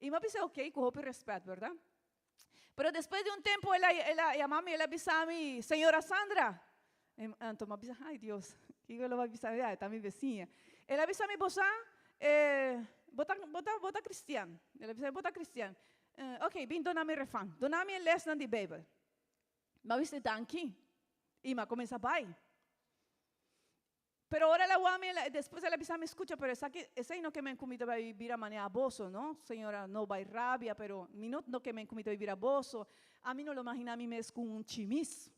Speaker 4: E me avisou, ok, com todo respeito, verdade? Pero depois de tempo, ela chamou-me, ela avisou-me, senhora Sandra. Então me avisou, ai Deus, que ela vai avisar, está minha vizinha. Ela avisou-me, você, Bota cristiano. Ela disse, bota cristiano. Ok, vim donar-me refã. Donar-me a lesson de Bíblia. Mas você está aqui. E me começa a vai. Pero ahora la guame, después ela disse, me escucha, pero essa aí não que me comida vai vivir a maneira aboso, não? Senhora, não vai rabia, pero mi não que me comida vivir aboso. A mim não lo imagina a mim mesmo com chimis.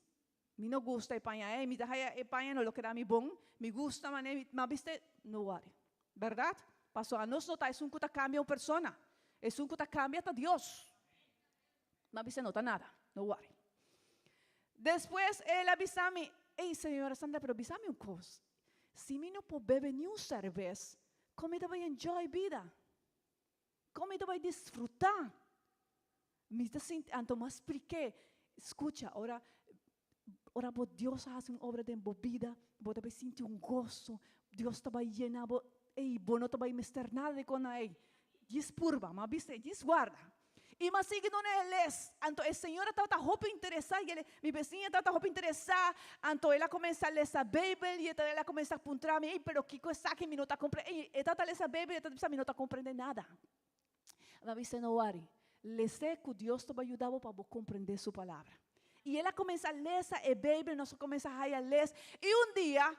Speaker 4: Me não gusta Espanha, me dá Espanha não lo que dá me bom. Me gusta, mas viste, não vale. Verdade? Pastor, a nós não está, é um que cambia uma pessoa. É um que cambia a Deus. Mas você não está nada, não worry. Depois, ele avisa-me, ei, senhora Sandra, pero avisa-me uma coisa. Se eu não puder beber nenhum cerveja, como eu vai enjoy a vida? Como eu vai desfrutar? Então, me expliquei. Escucha, ora, Deus faz uma obra de bebida, você vai sentir um gosto, Deus vai llenar. Ei, você não vai mister nada com ele. Diz purva, mas viste, diz guarda. E mas sigue não eles, então a senhora estava roupa interessada, minha vizinha estava roupa interessada, então ela começa a ler essa Bíblia e ela começa a apontar me, pero que coisa que me não está compreendendo, ela está lendo essa Bíblia e ela me não está compreendendo nada. Ela disse não worry, lê que Deus te vai ajudar para compreender sua palavra. E ela começa a ler essa Bíblia, nós começamos a ler, e dia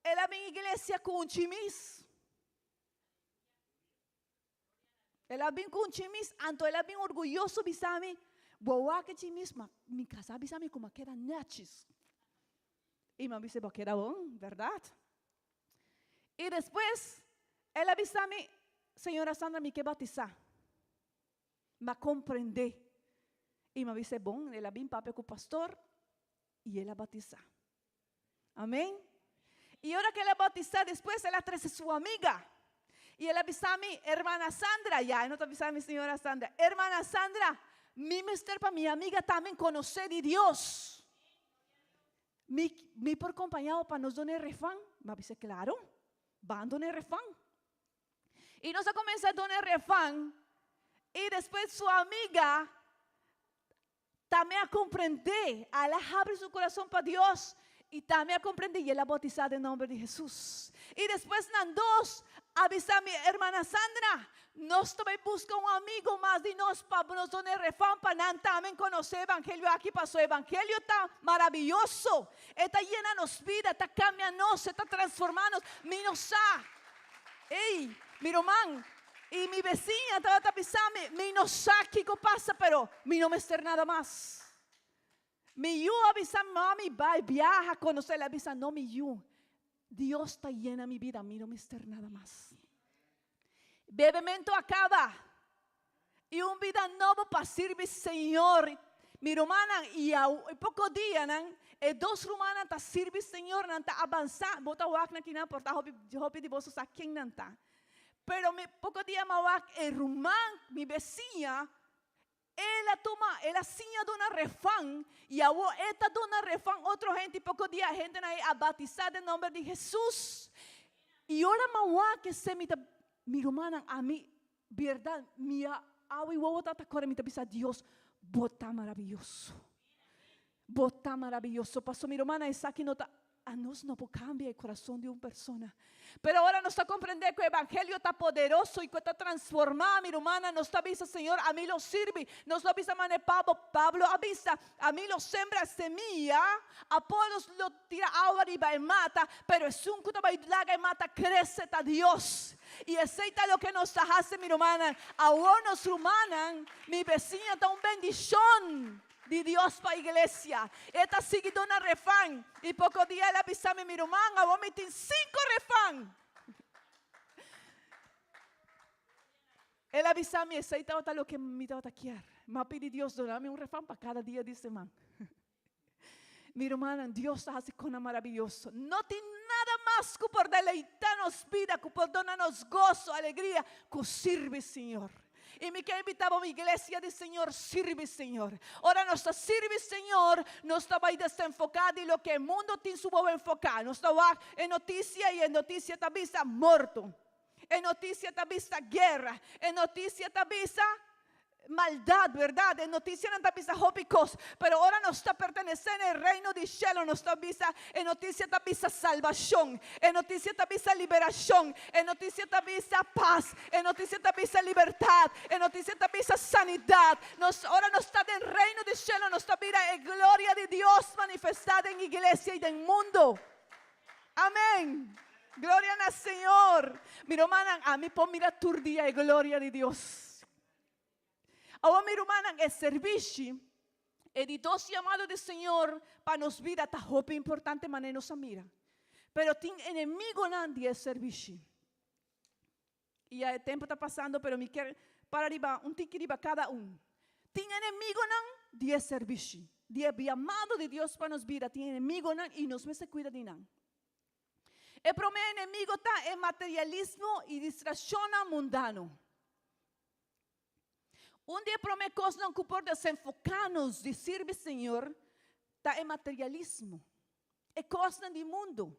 Speaker 4: ela vem à igreja com chimis. Ela vem com chimis, então ela vem orgulhoso, bisame, boa que chimis, mas me casa bisame como que era nachis. E me disse, porque era bom, verdade? E depois, ela bisame, senhora Sandra, me quer batizar. Me compreender. E me disse, bom, ela vem para com o pastor, e ela batiza. Amém? E ahora que ela batiza, depois ela traz sua amiga. Y él avisa a mi hermana Sandra, ya, no te avisa a mi señora Sandra, hermana Sandra, mi mister para mi amiga también conocer de Dios. Mi por acompañado para nos donar refán, me dice, claro, van a donar refán. Y nos comienza a donar refán, y después su amiga también a comprender, a ella abre su corazón para Dios, y también a comprender, y ella bautizada en nombre de Jesús. Y después dos, avisa a mi hermana Sandra, nós também busca amigo mais de nós para nos donar refán, para nós também conhecer o evangelho. Aqui passou o evangelho, está maravilhoso, está llena nos vida, está cambiando, está transformando, ei, mi irmão, e minha vizinha estava avisando, me não sabe o que passa, pero me não me ser nada mais. Me eu avisa, mami, vai, viaja, conhecer, ela avisa, não me eu. Dios está llena mi vida, a mí no me estar nada más. Bebimento acaba y un vida nueva para servir Señor. Mi hermana y a poco día, dos hermanas ta servir Señor, ta avanzar. Bota wak na kina porta hopi de vos sa king nanta. Pero me poco día mawak hermano, mi vecina. Ela sinha dona refán e a esta dona refán outra gente pouco dia a gente aí a batizada em nome de Jesus e ora maua que se me irmã a mim verdade minha awi wo tata cora me bisa Deus bota maravilhoso passou minha irmã essa aqui nota a nós não cambia o coração de uma pessoa. Pero ahora nos está comprender que el evangelio está poderoso y que está transformado, mi hermana. Nos avisa, Señor, a mí lo sirve. Nos avisa, mane Pablo avisa, a mí lo sembra semilla, Apolos lo tira agua y va y mata, pero es un que va y laga y mata, crece a Dios. Y aceita lo que nos hace, mi hermana. Ahora nos humanan, mi vecina está un bendición de Dios para a igreja. Esta sigue dona refán. E pouco dia ela avisou-me, minha irmã, eu vou meter 5 refán. Ela avisou-me, aceita o que me dá aqui. Mas pedi Deus, dá-me refán para cada dia de semana. Minha irmã, Deus está assim com maravilhoso. Não tem nada mais que por deleitar-nos vida, que por dar-nos gozo, alegria, que sirve, Senhor. Y me quiero invitar a mi iglesia de Señor, sirve Señor. Ahora nuestra sirve Señor, no estaba ahí desenfocada y lo que el mundo tiene su bobo enfocar. No estaba en noticia y en noticia te avisa muerto. En noticia te avisa guerra. En noticia te avisa maldad, verdad. En noticia no te avisa hobicos. Pero ahora no está perteneciendo al reino de cielo. No está avisa, en noticia te avisa salvación. En noticia te avisa liberación. En noticia te avisa paz. En noticia te avisa libertad. En noticia te avisa sanidad. Ahora no está en el reino de cielo. No está vida en gloria de Dios manifestada en iglesia y en el mundo. Amén. Gloria al Señor. Mi hermana, a mí por mirar tu día y gloria de Dios. Ahora mi hermana, el servicio de dos llamados del Señor para nos vida está muy importante, mas nos mira. Pero tiene enemigo nadie el servicio. Y el tiempo está pasando, pero me quiero para arriba, un tique arriba cada uno. Tiene enemigo nadie el servicio. El llamado de Dios para nos vida, tiene enemigo nadie y nos se cuida de nadie. El primer enemigo está en materialismo y distracción mundano. Un día promete cosas não que por desenfocarnos de servir Señor está en materialismo. É coisa do mundo.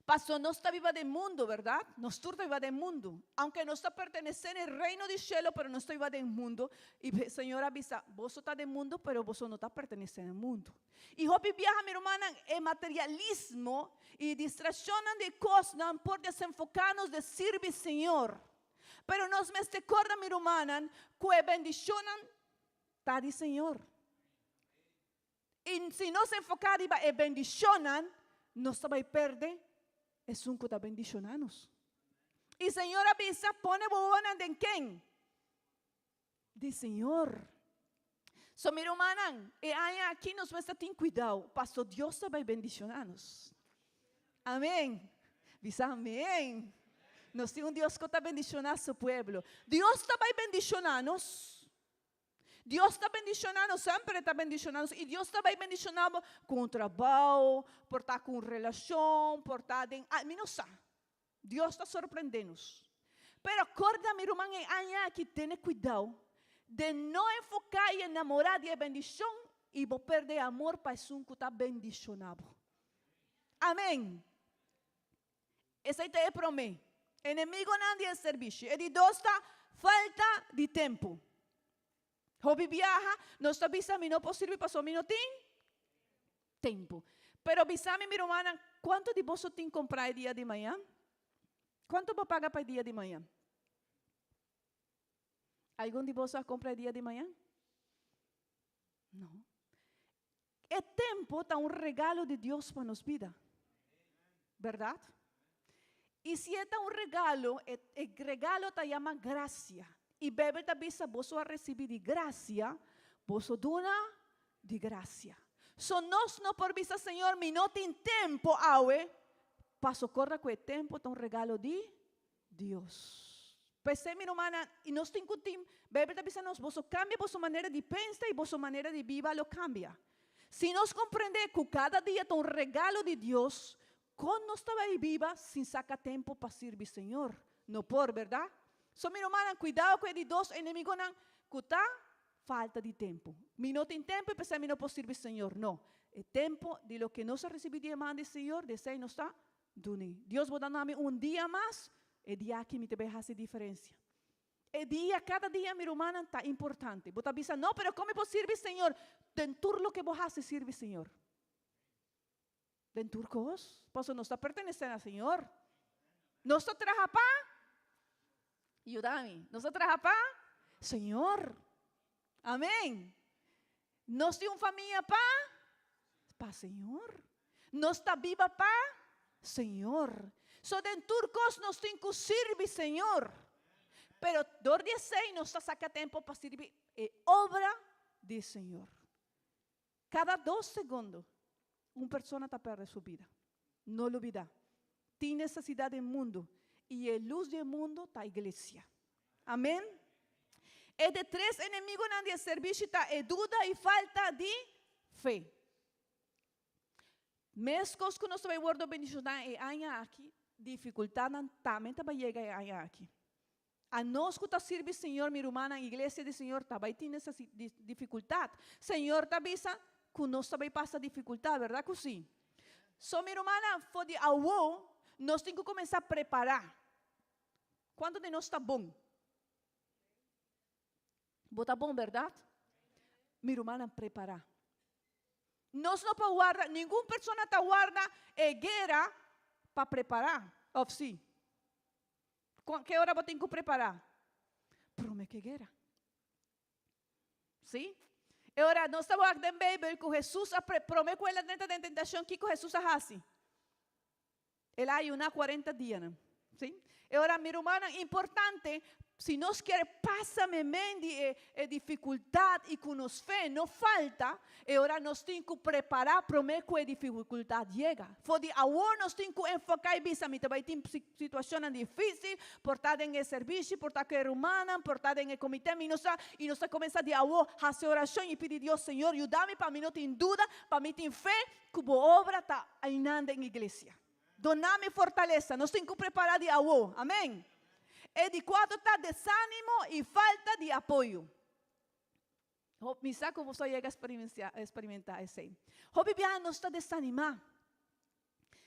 Speaker 4: Pastor, não está viva do mundo, verdade? Não está viva do mundo. Aunque não está pertenecendo ao reino do cielo, pero não está viva do mundo. E o Senhor avisa, vos está do mundo, pero vos não está pertenecendo ao mundo. E hopi viaja, minha irmã, é materialismo e distração de coisas, não pode desenfocar-nos de servir ao Senhor. Pero nos me recorda, minha irmã, que bendição está do Senhor. E se não se enfocar em bendição, não se vai perder. Es un que está bendicionanos. Y Señor avisa, pone bobona de quién? De Señor. So, mi hermana, aquí nos muestra ten cuidado. Pastor, Dios va a bendicionarnos. Amén. Dice amén. Nos tiene un Dios que está bendicionando a su pueblo. Dios está a bendicionarnos. Dios está bendicionando, sempre está bendicionando. E Deus está bendicionando com o trabalho, por estar com relação, por estar em... não sei. Deus está surpreendendo-nos. Mas acorda, minha irmã, que tenha cuidado de não enfocar e enamorar de bendição e vou perder amor para o que está bendicionado. Amém. Essa é a promessa. Inimigo não é serviço. E de Deus está falta de tempo. Hobby viaja, não está avisando, não pode servir para o meu tempo. Pero avisame, minha irmã, quanto de você tem que comprar o dia de manhã? Quanto vou pagar para o dia de manhã? Algum de vocês compra o dia de manhã? Não. O tempo está um regalo de Deus para nossa vida. Verdade? E se é um regalo, o regalo te chama graça. E Bíblia avisa, vos a receber de graça, vos dona de graça. So nós não por visa, Senhor, me não tem tempo, para socorrer com o tempo, é um regalo de Deus. Pensei, minha irmã, e nós temos que Bíblia avisa, vos cambia vossa maneira de pensar e vossa maneira de viver, lo cambia. Se nós compreender que cada dia é um regalo de Deus, como nós estamos viva, sem sacar tempo para servir, Senhor, não por, verdade? So, minha irmã, cuidado com os dois inimigos que está falta de tempo. Me não tem tempo e pensar, me não posso servir, Senhor. Não. É tempo de lo que nós recebemos de mão do Senhor, de ser nos está dando. Deus vai dar-me dia mais, é dia que me te vai fazer diferença. É dia, cada dia, minha irmã, está importante. Você avisa, não, pero como posso servir, Senhor? Dentro lo que você faz, serve, Senhor. Dentro coisas, posso não estar pertenecendo ao Senhor. Não está trabalhando. Ayúdame. ¿Nos trabaja para Señor? Amén. ¿Nos tiene una familia para Señor? ¿Nos está viva para Señor? So den turcos nos tiene que servir Señor. Pero dor 16 nos saca tiempo para servir obra de Señor. Cada 2 segundos una persona está perdendo su vida. No lo olvida. Tiene necesidad del mundo. E a luz do mundo está a igreja. Amém? É de 3 inimigos de serviço, está a dúvida e falta de fé. Mescos que nós vamos guardar bendição é aqui, dificuldade também vai chegar aqui. A nós que está servindo Senhor, minha irmã, na igreja do Senhor, também tem essa dificuldade. Senhor, te avisa que nós também passa dificuldade, verdade que sim? So, minha irmã, for de avô, nós temos que começar a preparar. Quando de nós está bom? Está bom, verdade? Minha irmã, preparar. Nós não podemos guardar, nenhuma pessoa está guarda guerra para preparar. Ou sim? Que hora você tem que preparar? Promete que guerra. Sim? Agora, nós estamos aqui em Bíblia que Jesus promete com ele dentro da tentação que Jesus faz. Ele ayuna 40 dias, né? Sim? Agora, minha irmã, importante, se nós queremos passar mente e dificuldade e com nos fé não falta, agora nós temos que preparar para que a dificuldade chega. Porque agora nós temos que enfocar e ver se vai ter situações difíceis, por estar em serviço, por estar com a humana, por estar em comitê, e nós começamos a fazer oração e pedir a Deus, Senhor, ajuda-me para mim não ter dúvida, para mim ter fé, que a obra está ainda em igreja. Dona-me fortaleza, nós temos que preparar de agua, amém? E de 4 está desânimo e falta de apoio. Me saco você chega a experimentar isso aí. O bebê não está desanimado.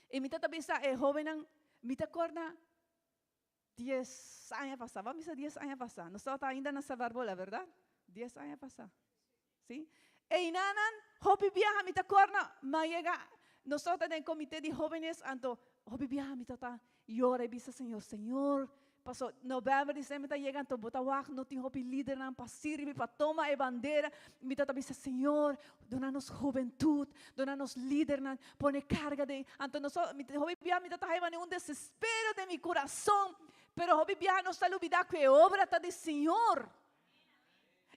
Speaker 4: Y mi tata bisa joven, mi tacorna 10 anos pasar, vamos a 10 anos pasar. Nós estamos ainda nessa barbola, verdade? 10 anos pasar. ¿Sí? E inanan, hopi viaja mi tacorna, mas llega, nós estamos en comité de jóvenes, anto, hopi viaja mi tata, y ora y bisa Señor, Señor, pasó novembro, diciembre, está llegando, botawak, no tiene hopi líder, para servir, para tomar bandera, mi tata bisa Señor, donanos juventud, donanos líder, pone carga de, anto nosotros, hopi viaja mi tata, hay un desespero de mi corazón, pero hopi viaja no está olvidar que obra está del Señor.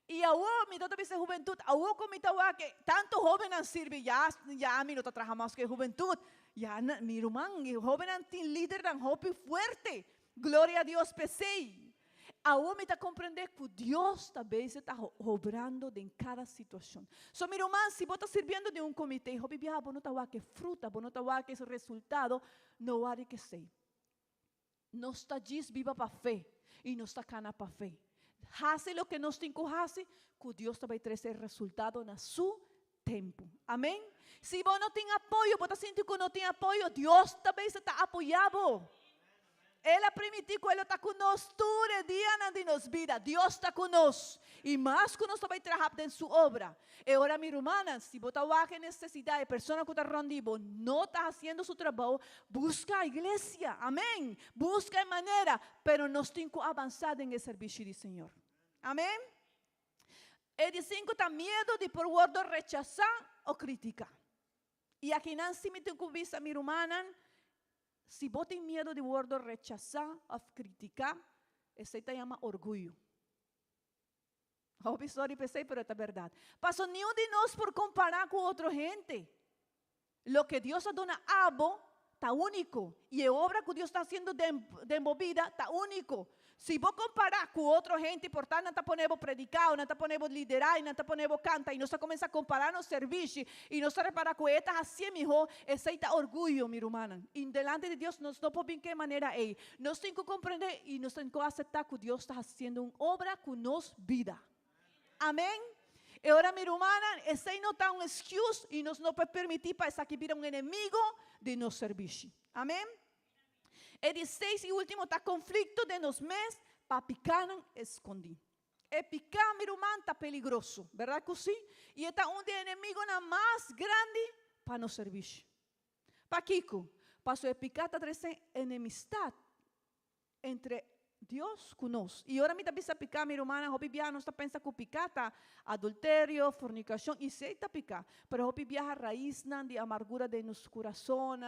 Speaker 4: Y ahora mi tata dice juventud, ahora con mi tawa que tanto joven han sirve ya mi no trabaja más que juventud, ya mi hermano, joven han líder han hopi fuerte, gloria a Dios pesei. Ahora me está comprender que Dios también se está obrando en cada situación. So mi hermano, si vos estás sirviendo de un comité, hopi viaja, vos no tawa que fruta, vos no tawa que ese resultado, no hay que sei. No está diz viva para fe y no está cana para fe. Hace lo que nos tem que hacer, que Dios te va a traer resultado en su tiempo. Amén. Si vos no tienes apoyo, vos estás sintiendo que no tienes apoyo, Dios también se está apoyando. Él ha permitido que Él está con nosotros todo el día de nuestra vida. Dios está con nosotros. Y más que nos va a trabajar en su obra. Y ahora, mi hermana, si vos estás en necesidad de personas que están rondiendo, no está haciendo su trabajo, busca a iglesia. Amén. Busca manera, pero nos tenemos que avanzar en el servicio del Señor. Amén. El 5 está miedo de por word rechazar o criticar. Y aquí Nancy me tengo que vista, mi hermana, si vos tienes miedo de word rechazar o criticar, ese te llama orgullo. Oh, sorry, pensei, pero es verdad. Pasó ni uno de nosotros por comparar con otra gente. Lo que Dios ha dado a Abo está único. Y la obra que Dios está haciendo de movida está único. Si vos comparar con otra gente, por tanto, no te ponemos predicar, no te ponemos liderar, no te ponemos cantar, y no se comienza a comparar los servicios, y no se repara con estas así, mijo, ese está orgullo, mi hermana. Y delante de Dios, nos no podemos qué manera es. Nos tenemos que comprender y nos tenemos que aceptar que Dios está haciendo una obra con nos vida. Amén. Y ahora, mi hermana, ese no está un excuse y nos no puede permitir para esa que vira un enemigo de nos servicio. Amén. El 16 y último está conflicto de nos mes para picar escondir. El picar, mi hermano, está peligroso, ¿verdad que sí? Y está un de enemigo más grande para nos servicio. Para Kiko, pasó el picar está trayendo enemistad entre Dios con nosotros. Y ahora me está pensando picar, mi hermana, hopi viaja, no está pensando que picar está adulterio, fornicación, y sí está picar, pero hopi viaja raíz de amargura de nuestro corazón,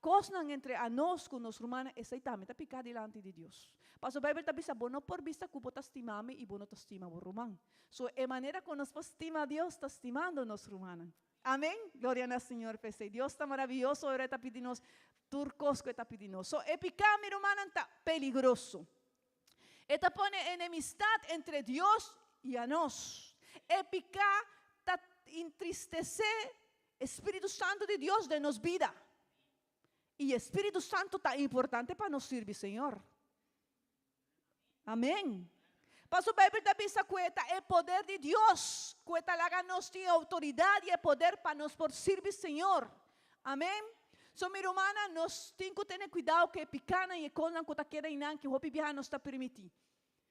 Speaker 4: cosas entre a nosotros con nuestra hermana, ese está, me está picar delante de Dios. Paso Bible está pensando, bueno, por vista que vos te estimame y vos no te estima, vos román. So, de manera que nos estima a Dios, está estimando a nuestra hermana. Amén. Gloria al Señor, PC. Dios está maravilloso, ahora está pidiendo turcos que está pidiendo. So, picar, mi hermana, está peligroso. Esta pone enemistad entre Dios y a nos. Picar está entristecer Espíritu Santo de Dios de nos vida. Y Espíritu Santo está importante para nos servir, Señor. Amén. Paso Bíblia da bisa cueta el poder de Dios, cueta la nos tiene autoridad y el poder para nos por servir, Señor. Amén. So, mi hermana, nos tenemos que tener cuidado que picana y con la que quiera que hopi viaja nos está permitido.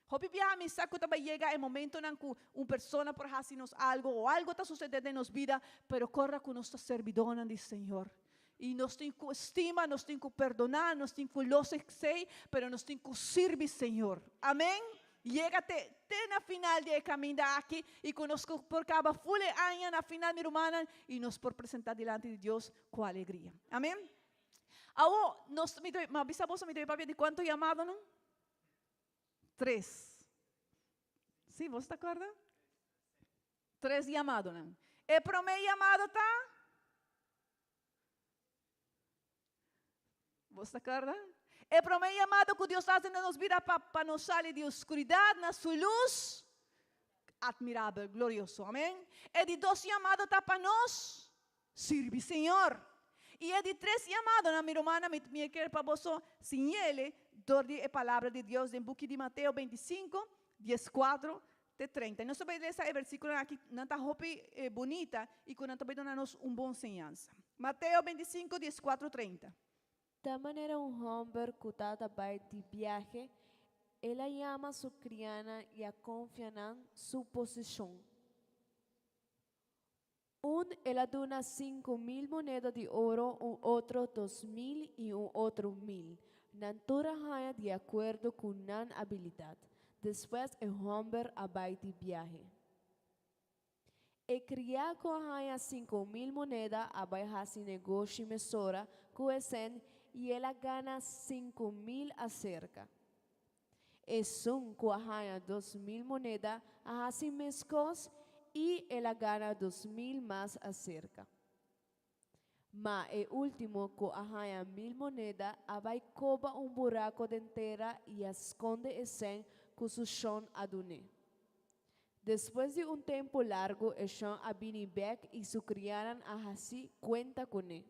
Speaker 4: Hopi viaja me saco también llega el momento en que una persona por hacernos algo o algo está sucediendo en nuestra vida, pero corra con nuestra servidona del Señor. Y nos tenemos que estimar, nos tenemos que perdonar, nos tenemos que los exei, pero nos tenemos que servir, Señor. Amén. Llegate na final de camino aquí y conozco por cada full año na final, mi hermana, y nos por presentar delante de Dios con alegría. Amén. Ahora, me avisa vos, me papi, de cuánto llamado, ¿no? 3. ¿Sí? ¿Vos te acuerdas? 3 llamados, ¿no? El promedio llamado está. ¿Vos te acuerdas? El promedio llamado que Dios hace nos vida para nos salir de oscuridad, na su luz, admirable, glorioso, amén. El de 2 llamados está para nos servir, Señor. Y el de 3 llamados, mi hermana, me quiere para vos, sin él, doy la palabra de Dios en el book de Mateo 25, 14, de 30. Nós vai ler esse versículo aqui, não está bonita, e que não está dando-nos uma boa enseñanza. Mateus 25, 14, 30.
Speaker 5: Da manera un hombre que está de viaje, ella llama a su criada y a confiar en su posición. Ella dona 5,000 monedas de oro, un otro 2,000 y un otro 1,000. Nantura haya de acuerdo con nan habilidad. Después el hombre vai de viaje. El criado haya 5,000 monedas, vai hacer negocio mesora, cuesen, y ella gana 5,000 acerca. Es un que haya 2,000 monedas, hace mescos, y ella gana 2,000 más acerca. Ma el último que haya 1,000 monedas, vai coba un buraco de entera y esconde esen que su chão aduné. Después de un tiempo largo, el chão abini back y su criaran así cuenta con él.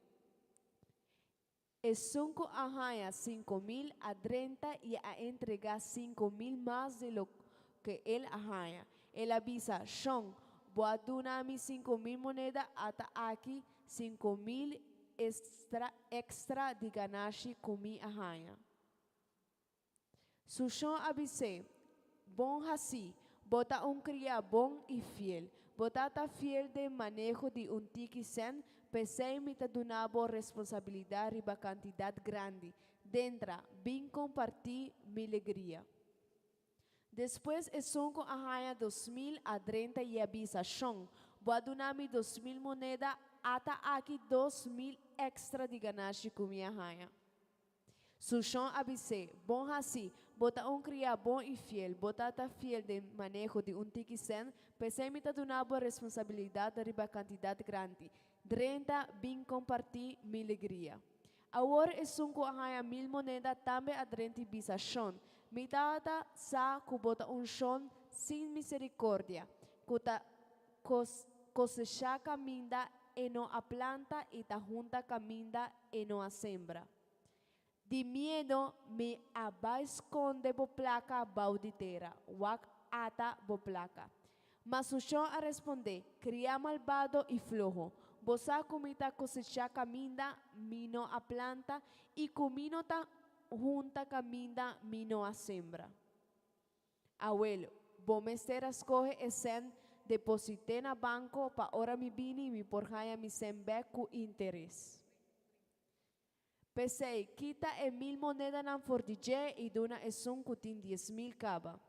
Speaker 5: El sunco haya 5,000 a 30 y a entregar 5,000 más de lo que él haya. Él avisa, chão, voy a donar mis 5,000 monedas hasta aquí 5,000 extra de ganancia con mi haya. Su chão avise, bom assim, bota un cria bom y fiel. Bota ta fiel de manejo de un tiki sen, pensei me ta donabo responsabilidad riba cantidad grande. Dentro, bin compartir mi alegría. Después es sunco haya 2,000 a 30 y avisa, chão, voy a donar mi 2,000 monedas hasta aquí 2,000 extra de ganancia con mi haya. Su chão avise, bom assim, bota un cria bom y fiel, bota ta fiel de manejo de un tiki sen, pensei me ta donabo responsabilidad riba cantidad grande. 30 bin compartir mi alegría. Agora es un haya 1,000 monedas também a 30 bisa chão. Mitata sa que bota un chão sin misericordia, que ta cosecha caminda e no a planta y ta junta caminda e no a sembra. De miedo me aba esconde bo placa bauditera, wak ata bo placa. Mas o chão a responder, cria malvado y flojo, bosa comita cosecha caminda, mino a planta, y comino ta junta caminda, mino a sembra. Abuelo, bomester escoge esen, deposité na banco pa ora mi bini mi porjaya mi sembe cu interés. Pensei, quita 1,000 monedas na fordije y dona esun cutin 10,000 caba.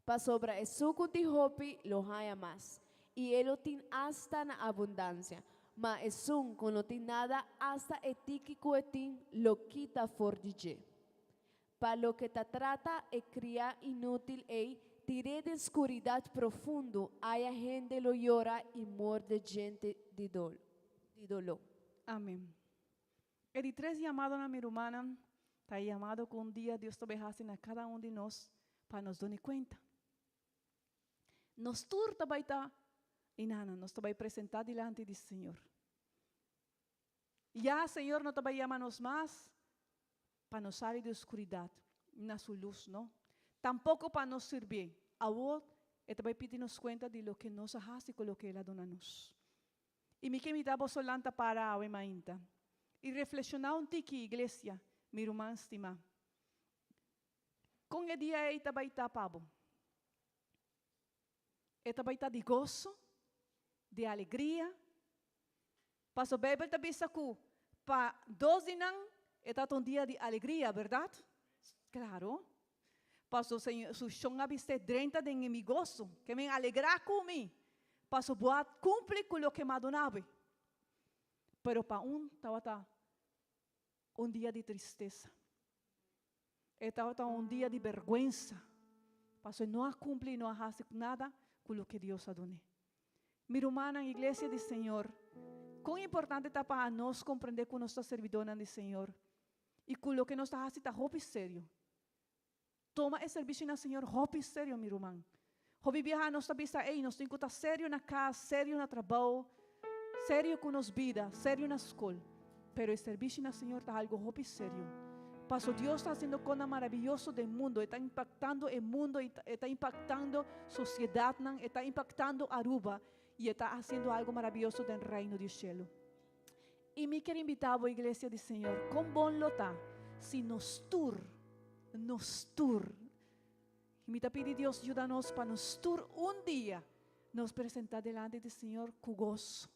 Speaker 5: Pa sobra esun cutin hopi lo haya más. Y él lo tin hasta na abundancia. Ma esun con lo tin nada hasta etiki cuetin lo quita fordije. Pa lo que te trata e cría inútil tiré de oscuridad profundo, haya gente lo llora y muerde gente de dolor.
Speaker 4: Amém. Ele 3 llamado na minha irmã, está llamado que um dia Deus te bejasse na cada um de nós, para nos dar conta. Nos turta vai estar, e nada, nos vai apresentar diante do Senhor. Já, Senhor, não te vai chamar-nos mais, para nos sair da escuridade, na sua luz, não? Tampouco para nos servir. Agora, ele vai pedir-nos conta de lo que nos hace com lo que Ele dona-nos. E me que me dá solanta para a mainta. E reflexionar um tiki, igreja, minha irmã estima. Com o dia aí vai estar pabo. Ele vai estar de gozo, de alegria. Passo Bíblia está bisacu. Para 12 não, está um dia de alegria, verdade? Claro. Passo su chão abiste 30 de mi gozo, que me alegrar comigo. Passo boa cumpre com o que me donava. Pero para estava dia de tristeza. Estava dia de vergonha. Passo não cumpre, não faz nada com o que Deus ha dado. Minha irmã na igreja do Senhor, quão importante está para nós compreender que nós estamos servidores do Senhor e com o que nós estamos fazendo hobby sério. Toma esse serviço no Senhor hobby sério, minha irmã. Hobby viajar nós estamos aí, nós temos que estar sério na casa, sério no trabalho, sério com nossa vida, sério na escola. Pero o serviço no Senhor está algo hobby sério. Paso, Dios está haciendo cosas maravillosas del mundo, está impactando el mundo, está impactando sociedad, está impactando Aruba y está haciendo algo maravilloso del reino del cielo. Y me quiero invitar a la iglesia del Señor, con bon lota, si nos tur, y me está pidiendo Dios, ayúdanos para nos tur un día, nos presentar delante del Señor con gozo,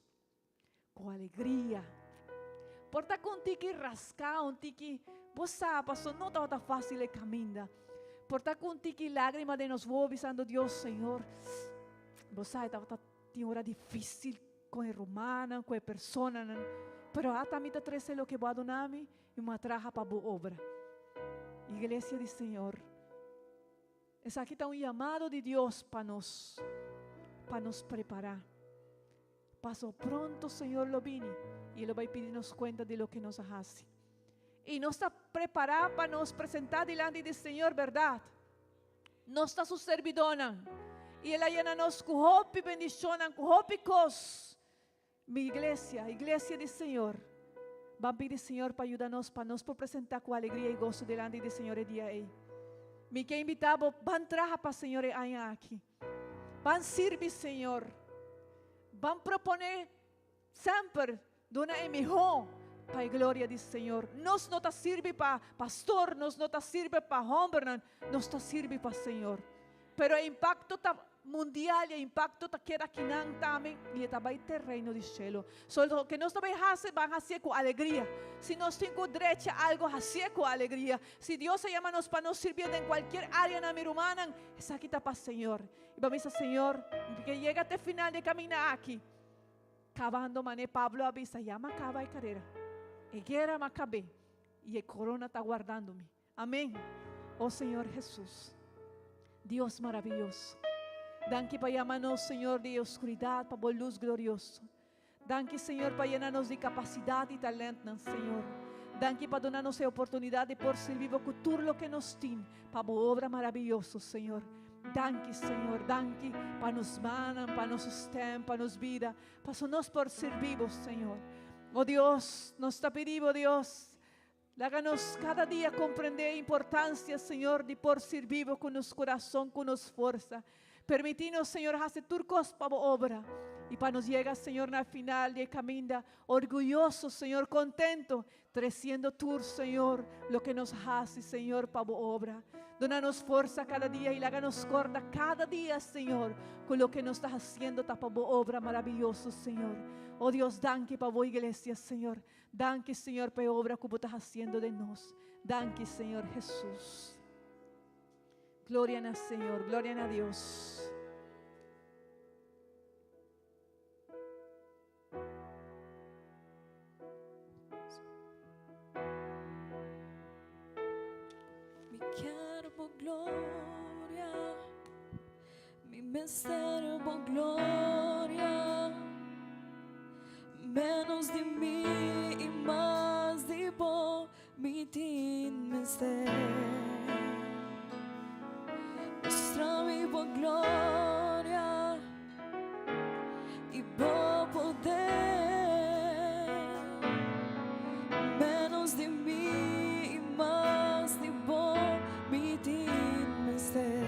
Speaker 4: con alegría. Porta con tiki rascar, un tiki, vos sabes, pastor, no está fácil el camino. Porta con tiki lágrima de nos vos avisando Dios, Señor. Vos sabes, tiene hora difícil con el romano, con la persona, pero también te trae lo que va a donarme y me atraja para la obra. Iglesia del Señor, es aquí está un llamado de Dios para nos preparar. Paso pronto, Señor, lo viene y Él va a pedirnos cuenta de lo que nos hace. Y no está preparado para nos presentar delante del Señor, ¿verdad? No está su servidona. Y Él llena nos con hope y bendición, con hope y cos. Mi iglesia del Señor, va a pedir Señor para ayudarnos, para nos presentar con alegría y gozo delante del Señor el día ahí. Me quiero invitar, van trabajar para el Señor aquí. Van servir, Señor. Van proponer sempre de una mejor para la gloria del Señor. Nos no te sirve para pastor, nos no te sirve para hombre, nos te sirve para el Señor. Pero el impacto mundial, el impacto te queda aquí también y está en el reino del cielo. Solo que nos van a hacer con alegría. Si nos tengo derecha algo, hacer con alegría. Si Dios se llama nos para nos servir en cualquier área en mi humana, es aquí está para el Señor. Y vamos a decir, Señor, que llega hasta el final de caminar aquí. Cavando, mané, Pablo avisa, llama acaba y carrera. Y quiera macabé. Y el corona está guardándome. Amén. Oh Señor Jesús, Dios maravilloso. Danke para llamarnos, Señor, de oscuridad, para luz gloriosa. Danke, Señor, para llenarnos de capacidad y talento, Señor. Danke para darnos la oportunidad de por servir con todo lo que nos tiene, para obra maravillosa, Señor. Danke, Señor, danke para nos manan, para nos sustento, para nos vida, para nos por servir, Señor. Oh Dios, nos está pidiendo, Dios, háganos cada día comprender la importancia, Señor, de por servir con nuestro corazón, con nuestra fuerza. Permitinos, Señor, hacer turcos para obra. Y para nos llegar, Señor, al final de camino, orgulloso, Señor, contento, treciendo tú, Señor, lo que nos hace, Señor, para obra. Donanos fuerza cada día y háganos corda cada día, Señor, con lo que nos estás haciendo, para obra maravilloso, Señor. Oh Dios, danke para vos, iglesia, Señor. Danke, Señor, para obra que vos estás haciendo de nos. Danke, Señor Jesús. Gloria al Señor, gloria a Dios.
Speaker 1: Mi quiero por gloria, mi mistério por gloria, menos de mí y más de vos, mi tin mistério. Mostra-me por glória e por poder, menos de mim e mais de vos, me diz ser.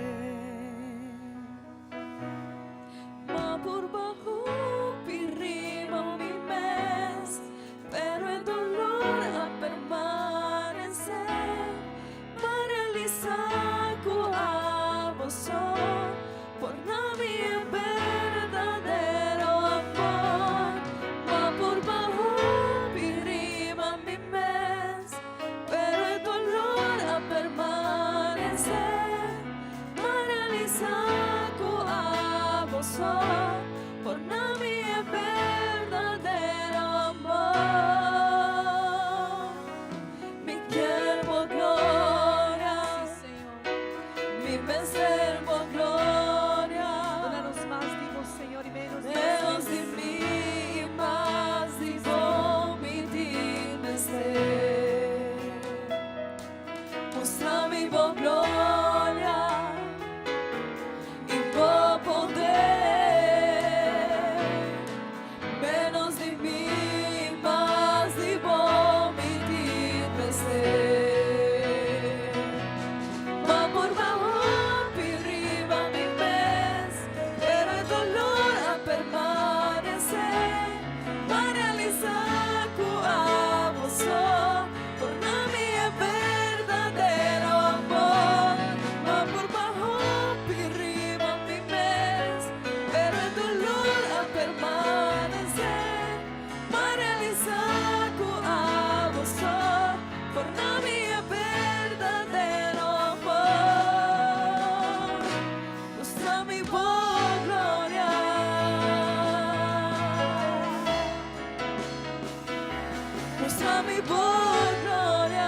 Speaker 3: Usa-me por glória.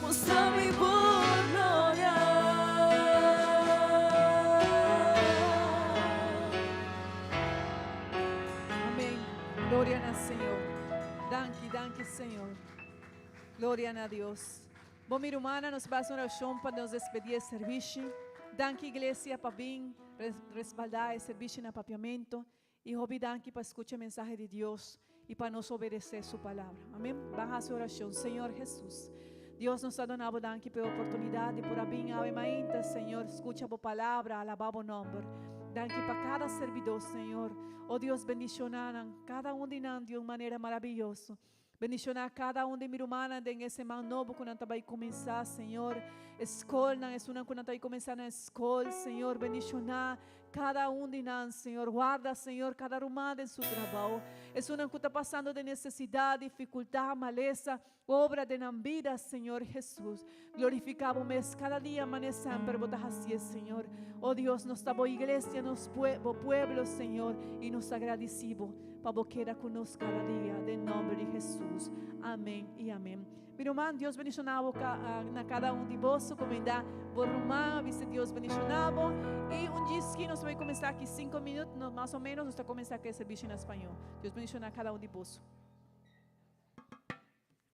Speaker 3: Usa-me por glória.
Speaker 4: Amém. Glória a Senhor. Danke, Senhor. Glória a Deus. Bom, minha irmã, nós vamos fazer uma oração para nos despedir do serviço. Danke, igreja, para vir respaldar o serviço no papiamento. E Robi, danke para escutar a mensagem de Deus e para nos obedecer sua palavra. Amém? Vamos fazer oração. Senhor Jesus, Deus nos ha donado danke pela oportunidade por abrir a ainda, Senhor. Escucha a palavra, alabar o nome. Danke para cada servidor, Senhor. Oh Deus, bendicionar cada de nós de uma maneira maravilhosa. Bendicionar cada de minha irmã nesse ano novo que nós vai começar, Senhor. Escola, é uma que nós vai começar na escola, Senhor. Bendicionar cada de nós, Senhor. Guarda, Senhor, cada irmã em seu trabalho. É uma que está passando de necessidade, dificuldade, maleza, obra de na vida, Senhor Jesus. Glorificamos cada dia, amanecemos, pero botas assim, Senhor. Oh Deus, nos boa igreja, nos pueblo, Senhor, e nos agradecemos para boqueira conosco cada dia, em nome de Jesus. Amém e amém. Meu irmão, Deus bendicionava na cada de vós, comendar por irmã, vice Deus bendicionava. E dia que nós vamos começar aqui 5 minutos, mais ou menos, nós vamos começar aqui o serviço em espanhol. Deus bendicionar cada de vós.